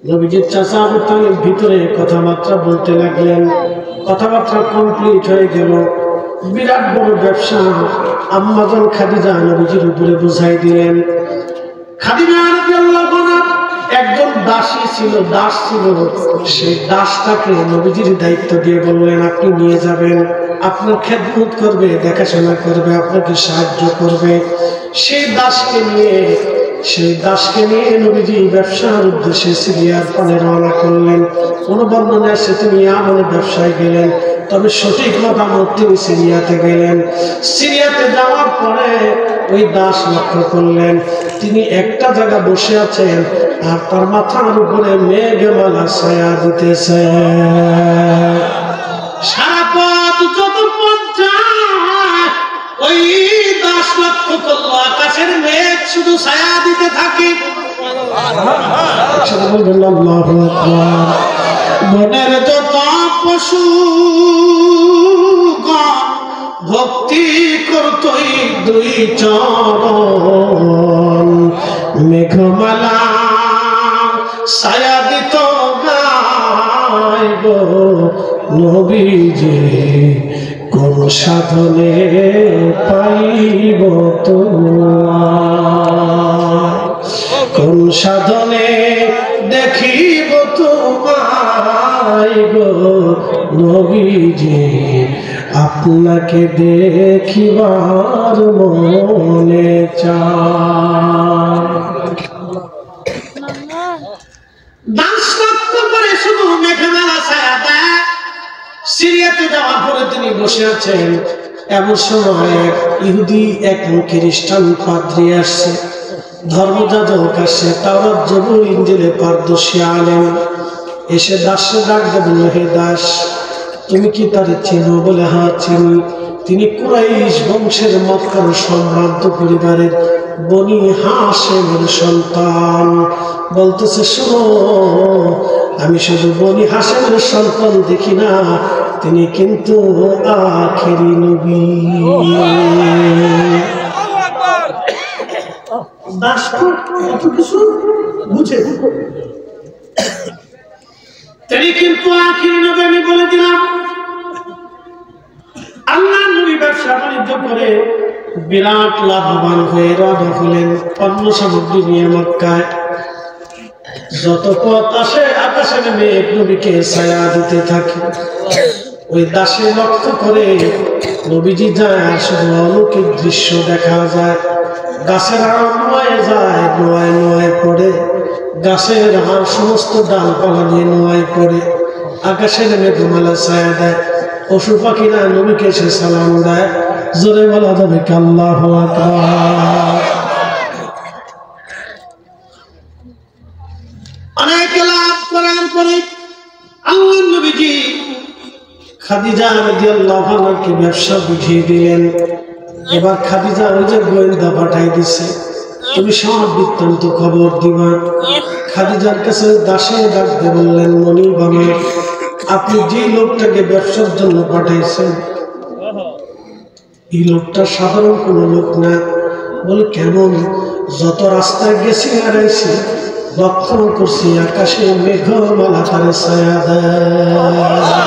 নবীজির চাচা আবু তালিব ভিতরে কথাবার্তা বলতে লাগলেন। কথাবার্তা কমপ্লিট হয়ে গেল, বিরাট বড় ব্যবসা আম্মাজান খাদিজা নবীজির উপরে বুঝাই দিলেন। খাদিজা রাদিয়াল্লাহু আনহা একজন দাসী ছিল, দাস ছিল, সেই দাসটাকে নবীজির দায়িত্ব দিয়ে বললেন, আপনি নিয়ে যাবেন, আপনার খেদমত করবে, দেখাশোনা করবে, আপনাকে সাহায্য করবে। সেই দাসকে নিয়ে নবীজি ব্যবসার উদ্দেশ্যে সিরিয়ার পানে রওনা করলেন। কোন বর্ণনায় আছে তিনি ইয়ামানের ব্যবসায় গেলেন, তবে সঠিক মতামত তিনি সিরিয়াতে গেলেন। সিরিয়াতে যাওয়ার পরে ওই দাস লক্ষ্য করলেন তিনি একটা জায়গা বসে আছেন, আর তার মাথার উপরে মেঘমালা ছায়া দিতেছে। সারা পথ যত পর্যায় ওই দাস লক্ষ্য করলো আকাশের মেঘ শুধু ছায়া দিতে থাকে। মনের যত পশু ভক্তি করতই দুই চরণ, মেঘমালা ছায়া দিত গায় গো নবীজি, কোন সাধনে পাইব তোমার, কোন সাধনে দেখিব তোমায় গো নবীজি, আপনাকে দেখিবার মনে চায়। দাস লক্ষ্য করে শুধু মেঘমালা ছায়া দেয়। সিরিয়াতে যাওয়ার পরে তিনি বসে আছেন, এমন সময় ইহুদি এক খ্রিস্টান পাদ্রী আসছে, ধর্মযাজক আসছে, তাওরাত জবুর ইনজিলে পারদর্শী আলেম এসে দাসকে ডাক দিয়ে বলল, হে দাস, তুমি কি তারে চেনো? বলে হ্যাঁ চিনি। তিনি কুরাইশ বংশের মক্কার সম্ভ্রান্ত পরিবারের বনি হাশেমের সন্তান। বলতেছে শোনো, আমি শুধু বনি হাশেমের সন্তান দেখি না, তিনি কিন্তু আখেরি নবী। দাস কত কিছু বুঝে, তিনি কিন্তু আখেরি নবী। আমি বলে দিলাম, আল্লাহ নবী ব্যবসা বাণিজ্য করে বিরাট লাভবান হয়ে রওনা হলেন পণ্য সামগ্রী নিয়ে মক্কায়। যত পথ আসে আকাশে নেমে নবীকে ছায়া দিতে থাকে। ওই দাসে লক্ষ্য করে নবীজি যায়, আর শুধু অলৌকিক দৃশ্য দেখা যায়। গাছের আড় নোয়ায় যায়, নোয়ায় নোয়ায় পড়ে, গাছের হাড় সমস্ত ডালপালা নিয়ে নোয়ায় পড়ে, আকাশে নেমে ঘুমালে ছায়া দেয়। পশু পাখিরা নবীকে এসে সালাম দেয়। জোরে বলা যাবে কি আল্লাহু আকবার। অনেক লাভ করার পরে আল্লাহর নবীজি খাদিজা রাদিয়াল্লাহু আনহাকে ব্যবসা বুঝিয়ে দিলেন। এবার খাদিজা ওই যে গোয়েন্দা পাঠাই দিছে, তুমি সব বৃত্তান্ত খবর দিবা। খাদিজার কাছে দাসে ডাকতে বললেন, মনিব আমার, আপনি যে লোকটাকে ব্যবসার জন্য পাঠাইছেন, এই লোকটা সাধারণ কোনো লোক না। বলে কেমন? যত রাস্তায় গেছি হারাইছি, লক্ষ্য করছি আকাশে মেঘমালা তারে ছায়া দেয়।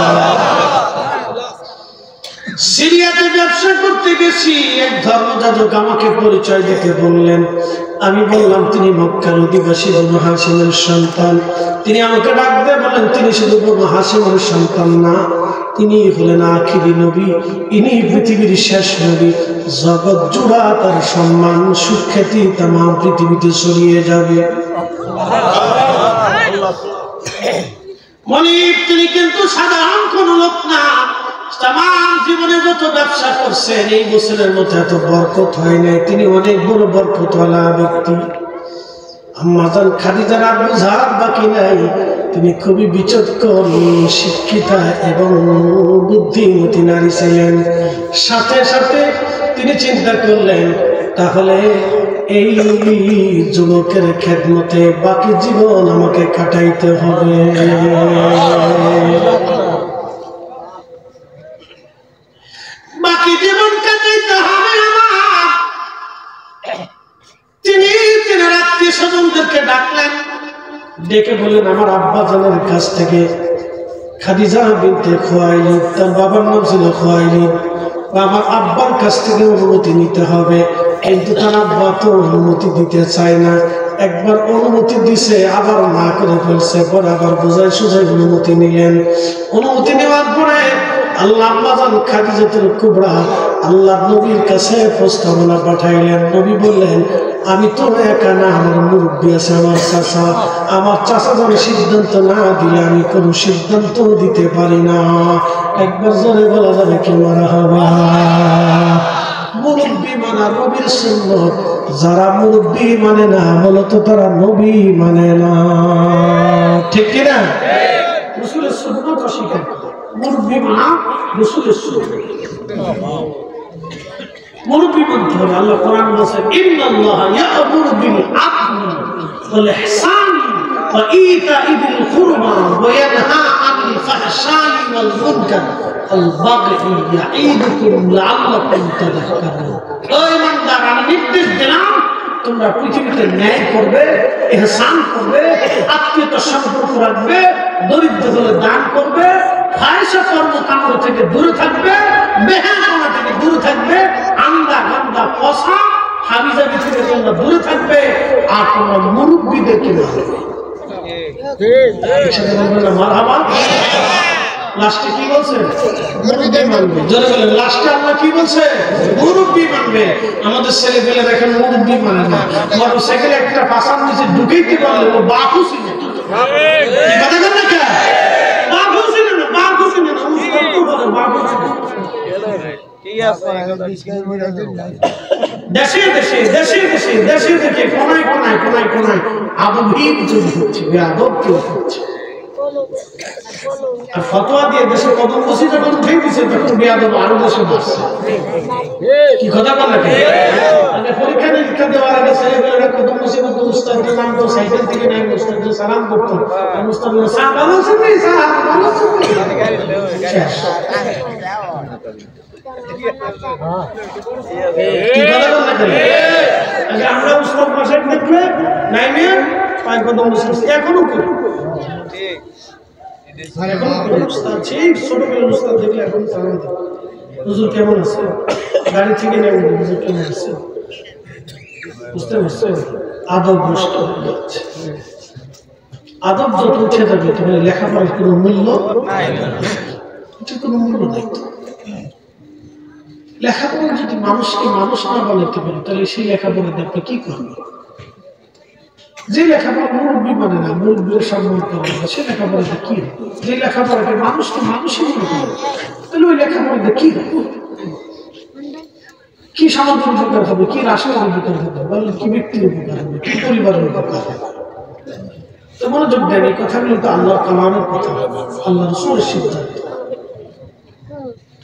সিরিয়াতে ব্যবসা করতে গেছি, এক ধর্মযাজক আমাকে পরিচয় দিতে বললেন। আমি বললাম তিনি মক্কার অধিবাসী বনু হাশিমের সন্তান। তিনি আমাকে ডাক দিয়ে বলেন, তিনি শুধু বনু হাশিমের সন্তান না, তিনি হলেন আখিরি নবী, ইনি পৃথিবীর শেষ নবী। জগৎ জুড়া তার সম্মান সুখ্যাতি তামাম পৃথিবীতে ছড়িয়ে যাবে। মনিব তিনি কিন্তু সাধারণ কোন লোক না। তামাম জীবনে যত ব্যবসা করছেন, এই বছরের মধ্যে এত বরকত হয় নাই। তিনি অনেক বড় বরকতওয়ালা ব্যক্তি। আম্মাজান খাদিজার আর বোঝার বাকি নাই, তিনি খুবই বিচক্ষণ, শিক্ষিতা এবং বুদ্ধিমতী নারী ছিলেন। সাথে সাথে তিনি চিন্তা করলেন, তাহলে এই যুবকের খেদমতে বাকি জীবন আমাকে কাটাইতে হবে। বাকি জীবন কাটাইতে হবে আমার। তিনি আত্মীয় স্বজনদেরকে ডাকলেন, ডেকে বললেন, আমার আব্বা জানের কাছ থেকে খাদিজা বিনতে খুয়াইলিদ, তার বাবার নাম ছিল খুয়াইলিদ, আমার আব্বার কাছ থেকে অনুমতি নিতে হবে। কিন্তু তার আব্বা তো অনুমতি দিতে চায় না। একবার অনুমতি দিছে, আবার না করে ফেলছে, পরে আবার বোঝাই সুঝাই অনুমতি নিলেন। অনুমতি নেওয়ার পরে আল্লাহ আম্মাজান খাদিজাতুল কুবরা আল্লাহ নবীর কাছে প্রস্তাবনা পাঠাইলেন। নবী বললেন, আমি তো একা না, আমার মুরব্বী আছে, আমার চাচা। আমার চাচা যখন সিদ্ধান্ত না দিলে আমি কোনো সিদ্ধান্ত দিতে পারি না। একবার জোরে বলা যাবে কি মারহাবা। মুরব্বী মানা নবীর সুন্নাত। যারা মুরব্বী মানে না, মূলত তারা নবী মানে না। ঠিক কিনা? রাসূলের সুন্নাত অস্বীকার করে। মুরব্বী মানা রাসূলের সুন্নাত। মুরব্বী মানতে হবে। আল্লাহ কোরআন বলেছে, ইন্নাল্লাহা ইয়া'মুরু বিল আদলি ওয়াল ইহসানি ওয়া ইতা'i বিল কুরবা ওয়া ইয়ানহা আনিল ফাহশাই ওয়াল মুনকার ওয়াল বাগই ইয়াঈদুকুম লাআল্লাকুম তাযাক্কারুন। ও ঈমানদার, আমি নির্দেশ দিলাম তোমরা পৃথিবীতে ন্যায় করবে, ইহসান করবে, আত্মীয়তা সম্পর্ক রাখবে, দরিদ্র হলে দান করবে, ফাহিশা কর্মকাণ্ড থেকে দূরে থাকবে, বেহায়াপনা থেকে দূরে থাকবে, আন্দা গান্দা পচা হাবিজাবি থেকে তোমরা দূরে থাকবে। আর তোমরা মুরব্বীদেরকে মানবে। মারহাবা। লাস্টে কি বলছে? মুরব্বী মানবে। জোরে বলেন, লাস্টে আল্লাহ কি বলছে? মুরব্বী মানবে। আমাদের ছেলে পেলে দেখেন মুরব্বী মানে না। মোটরসাইকেলে একটা পাশার নিচে ঢুকেইতে পারলে ও বাপু ছিল। কথা বল না কেন? বাপু ছিল না, বাপু ছিল না, বাপু ছিল। দেশে দেশে দেশে দেশে দেশে দেশে কোনায় কোনায় কোনায় কোনায় আদবহীন চুরি হচ্ছে, বেআদব কেউ হচ্ছে। আর ফতোয়া দিয়ে দেশে কদম বসি যখন উঠে দিছে তখন বিয়াদব আরো দেশে বসছে। কি কথা বল না? মানে পরীক্ষা নিরীক্ষা দেওয়ার আগে ছেলেপেলেরা কদম বসি করতো, উস্তাদের নাম তো সাইকেল থেকে নাই, উস্তাদ সালাম করতো, আর উস্তাদ স্যার ভালো আছেন নি, স্যার ভালো আছেন নি? শেষ। কি কথা বল না? আমরা উস্তাদ মাসে দেখলে নাই মেয়ে পাঁচ কদম বসে এখনো করি। হুজুর কেমন আছে, গাড়ি থেকে নেমে হুজুর কেমন আছে, বুঝতে পারছো? আদব নষ্ট হয়ে যাচ্ছে। আদব যত উঠে যাবে তোমার লেখাপড়ার কোনো মূল্য কোনো মূল্য নাই। লেখাপড়া যদি মানুষকে মানুষ না বানাতে পারে তাহলে সেই লেখাপড়া আপনি কি করবেন? যে লেখাপড়া মুরব্বী মানে না, মুরব্বীর সম্মান করে না, সে লেখাপড়াতে কি হবে? যে লেখাপড়াকে মানুষকে মানুষই মনে করে তাহলে ওই লেখাপড়াতে কি হবে? কি সমাজের উপকার হবে, কি রাষ্ট্রের উপকার হবে, বলেন কি ব্যক্তির উপকার হবে, কি পরিবারের উপকার হবে? তো মনোযোগ দেন, এই কথাগুলো তো আল্লাহ কালামের কথা, আল্লাহ রসুলের সিদ্ধান্ত।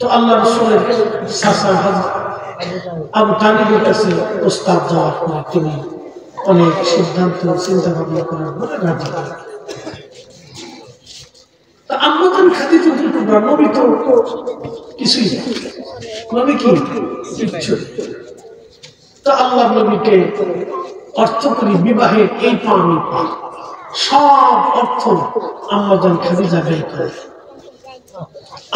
তো আল্লাহ রসুলের চাচা আবু তালিবের কাছে প্রস্তাব দেওয়ার পরে তিনি অনেক সিদ্ধান্ত চিন্তা ভাবনা করার পরে রাজি হলেন। তা আম্মাজান খাদিজাতুল কুবরা, নবী তো কিছুই না, নবী কি কিচ্ছু। তো আল্লাহ নবীকে অর্থ করি বিবাহের এই পানি পা সব অর্থ আম্মাজান খাদিজা ব্যয় করে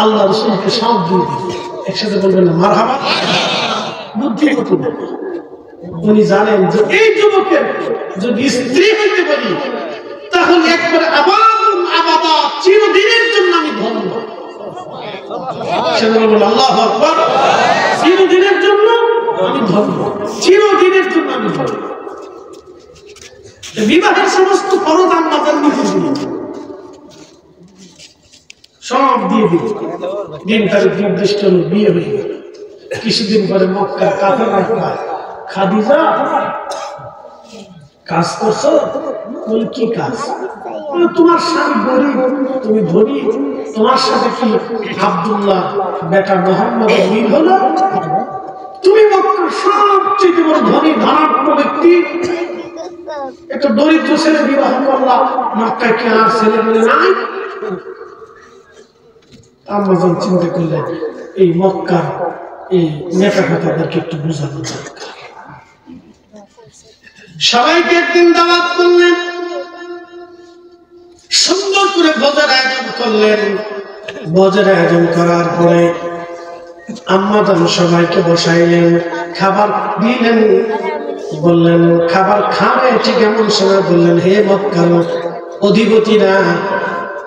আল্লাহ রসুলকে সব দিয়ে দিল। একসাথে বলবেন না মারহাবা? বুদ্ধিমতী উনি জানেন যে এই যুবকের যদি স্ত্রী হইতে পারি তাহলে একবারে আবাদা চিরদিনের জন্য আমি ধন্য। সেটা বলবেন আল্লাহু আকবার। চিরদিনের জন্য আমি ধন্য, চিরদিনের জন্য আমি ধন্য। বিবাহের সমস্ত খরচ আম্মাজান দিয়েছিলেন, সব দিয়ে দিল। দিন তারিখ নির্দিষ্ট হল, বিয়ে হয়ে গেল। কিছুদিন পরে মক্কার কাফেররা খাদিজা কাজ করছো? বলে কি কাজ? তোমার স্বামী গরিব, তুমি ধনী, তোমার সাথে কি আব্দুল্লাহ বেটা মোহাম্মদের মিল হলো? তুমি মক্কার সবচেয়ে বড় ধনী ধনাঢ্য ব্যক্তি, একটা দরিদ্র ছেলে বিবাহ করলা, মক্কায় কি আর ছেলে মেয়ে নাই? আম্মাজান চিন্তা করলেন এই মক্কার এই নেতা খাতাদেরকে একটু বোঝানো দরকার। সবাইকে একদিন দাওয়াত করলেন, সুন্দর করে ভোজের আয়োজন করলেন। ভোজের আয়োজন করার পরে আম্মাজান সবাইকে বসাইলেন, খাবার দিলেন, বললেন খাবার খাবে ঠিক এমন সময় বললেন, হে মক্কার অধিপতিরা,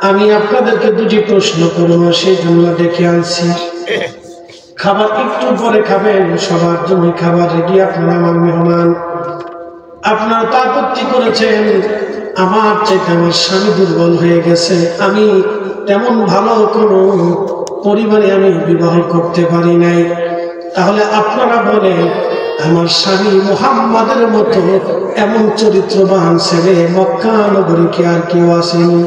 আমি আপনাদেরকে দুটি প্রশ্ন করব, সেই জন্য ডেকে আনছি। খাবার একটু পরে খাবেন, সবার জন্য খাবার রেডি, আপনারা আমার মেহমান। আপনারা তো আপত্তি করেছেন আমার চাইতে আমার স্বামী দুর্বল হয়ে গেছে, আমি তেমন ভালো কোনো পরিবারে আমি বিবাহ করতে পারি নাই, তাহলে আপনারা বলেন আমার স্বামী মুহাম্মাদের মতো এমন চরিত্রবান ছেলে মক্কা নগরী কি আর কেউ আসেনি?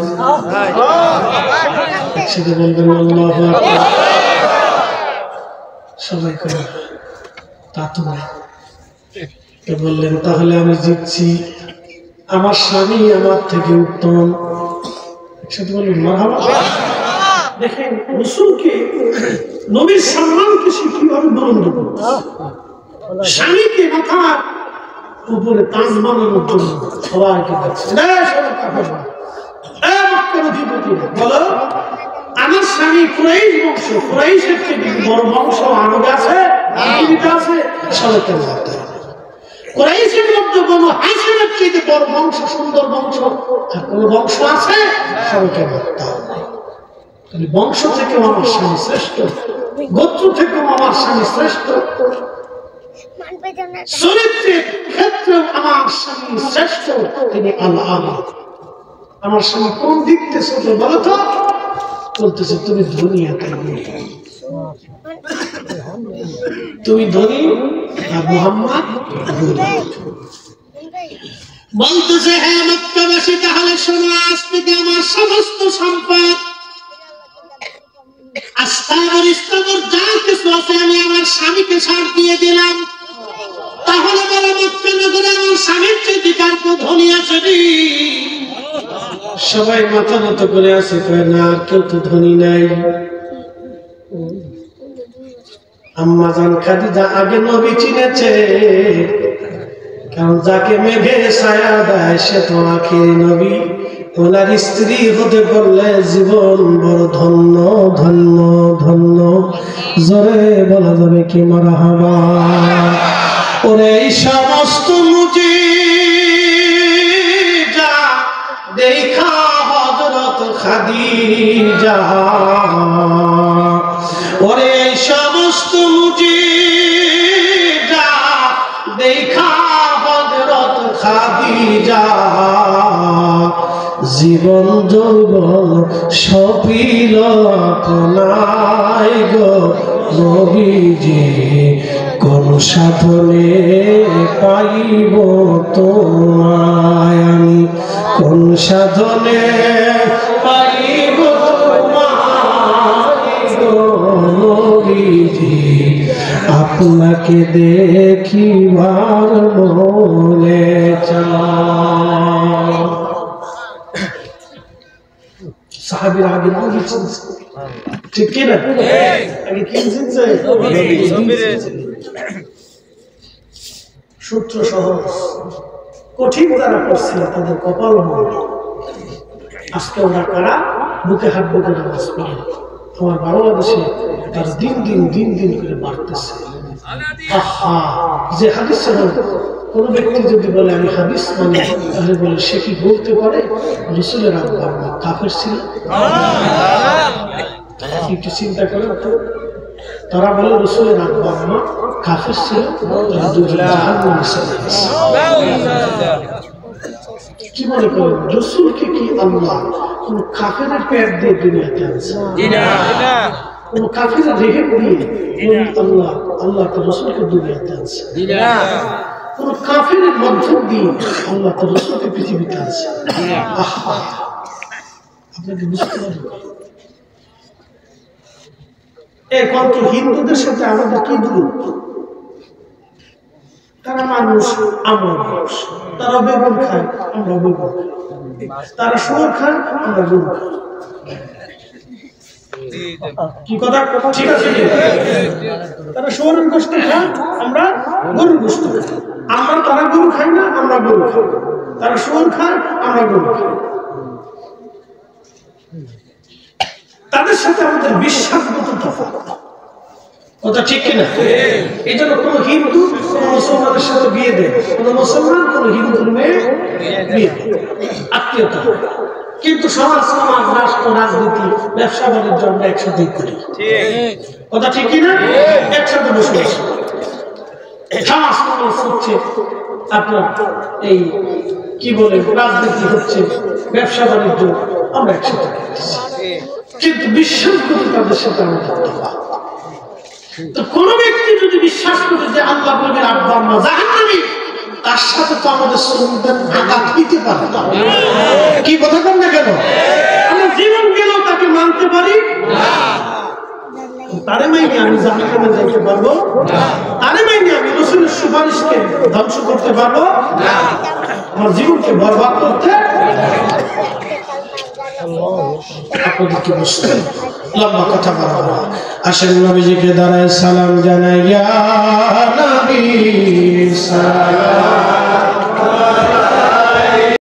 একসাথে বলবেন আল্লাহু আকবার। সবাই করে তা তো নাই। বললেন তাহলে আমি জিতছি, আমার স্বামী আমার থেকে উত্তম। একসাথে বলবেন মারহাবা। দেখেন রাসূলকে, নবীর সম্মানকে সে কিভাবে বুলন্দ করছে। স্বামীকে মাথার উপরে তাজ বানানোর জন্য সবাইকে দেখছে, বলো আমার স্বামী কুরাইশ বংশ, কুরাইশের থেকে বড় বংশ আরবে আছে, আছে, সবাইকে মারতে হবে। কুরাইশের মধ্যে বনু হাশিমের থেকে বড় বংশ, সুন্দর বংশ আর কোন বংশ আছে? সবাইকে মারতে হবে। বংশ থেকেও আমার স্বামী শ্রেষ্ঠ, গোত্র থেকেও আমার স্বামী শ্রেষ্ঠ, চরিত্রের ক্ষেত্রেও আমার স্বামী শ্রেষ্ঠ, তিনি আল্লাহ। আমার স্বামী কোন দিক থেকে বলো তো? বলতেছে তুমি ধনী, তুমি ধনী আর মুহাম্মদ বলতেছে হ্যাঁ মক্কাবাসী, তাহলে শোনো, আজ থেকে আমার সমস্ত সম্পদ আস্তাগফির ইস্তাগফির যা কিছু আছে আমি আমার স্বামীকে ছাড় দিয়ে দিলাম। তাহলে বলে মক্কা নগরে আমার স্বামীর চেয়ে কার কো ধনী আছে রে? সবাই মাথা নত করে আছে, কয় না কেউ তো ধনী নাই। আম্মা জান খাদিজা আগে নবী চিনেছে, কারণ যাকে মেঘে ছায়া দেয় সে তো আখিরি নবী। ওনার স্ত্রী হতে পারলে জীবন বড় ধন্য ধন্য ধন্য। জোরে বলা যাবে কি মারহাবা। ওরে এই সমস্ত মুজিজা দেখা হযরত খাদিজা, ওরে এই সমস্ত মুজিজা দেখা হযরত খাদিজা, জীবন যৌবন সপিল আপনাই গো নবীজি। কোন সাধনে পাইব তোমায় আমি, কোন সাধনে পাইব তোমায় গো নবীজি। আপনাকে দেখিবার মনে চায়। সাহাবীরা আগে নবী চিনছে, ঠিক কি না? আগে কি চিনছে? সূত্র সহজ, কঠিন তারা করছিল তাদের কপাল ভালো। আজকে ওরা কারা বুকে হাত বুকে নামাজ পড়ে। আমার বাংলাদেশে তারা দিন দিন দিন দিন করে বাড়তেছে। আহা, যে হাদিস কোন ব্যক্তি যদি বলে আমি হাদিস মানি, তাহলে বলে সে কি বলতে পারে রাসূলের আব্বা আম্মা কাফের ছিল? একটু চিন্তা করে তো। তারা বলে রাসূলের আব্বা আম্মা কাফের ছিল, জাহান্নামে চলে গেছে। কি মনে করেন রাসূলকে কি আল্লাহ কোন কাফেরের পেট দিয়ে দুনিয়াতে আনছে? কোন কাফেরের রেহেম দিয়ে আল্লাহ আল্লাহ তো রাসূলকে দুনিয়াতে আনছে? কোন কাফেরের মাধ্যম দিয়ে আল্লাহ তো রাসূলকে পৃথিবীতে আনছে? আহা, আপনাকে বুঝতে পারবেন এখন তো হিন্দুদের সাথে আমাদের কি দূরত্ব? তারা মানুষ, আমরা মানুষ। তারা বেগুন খায়, আমরা বেগুন খাই। তারা শুয়োর খায়, আমরা গরু খাই। কি কথা ঠিক আছে? তারা শুয়োরের গোশত খায়, আমরা গরুর গোশত খাই। আমরা তারা গরু খাই না, আমরা গরু খাই। তারা শুয়োর খায়, আমরা গরু খাই। তাদের সাথে আমাদের বিশ্বাসগত তফাৎ, কথা ঠিক কিনা? এই জন্য কোন হিন্দু কোন মুসলমানের সাথে বিয়ে দেয়, কোন মুসলমান কোন হিন্দুর মেয়ে বিয়ে দেয়, আত্মীয়তা। কিন্তু সমাজ সমাজ রাষ্ট্র রাজনীতি ব্যবসা বাণিজ্য আমরা একসাথেই করি, কথা ঠিক কিনা? একসাথে বসবাস। সমাজ সমাজ হচ্ছে আপনার এই কি বলে রাজনীতি হচ্ছে, ব্যবসা বাণিজ্য আমরা একসাথে করতেছি, কিন্তু বিশ্বাস করি তাদের সাথে আমাদের তফাৎ। তো কোন ব্যক্তি যদি বিশ্বাস করে যে আল্লাহ নবীর আব্বা আম্মা জাহান্নামী, তার সাথে তো আমাদের শ্রমদের আঘাত হইতে পারে না। কি কথা বল না কেন? আমরা জীবন গেলেও তাকে মানতে পারি না। তারে মাইনি আমি জাহান্নামে যাইতে পারবো না। তারে মাইনি আমি রাসূলের সুপারিশকে ধ্বংস করতে পারবো না, আমার জীবনকে বরবাদ করতে। আপনাদেরকে বুঝতে লম্বা কথা বলা না। আসেন নবীজিকে দাঁড়ায় সালাম জানাই, ইয়া নবী সালাম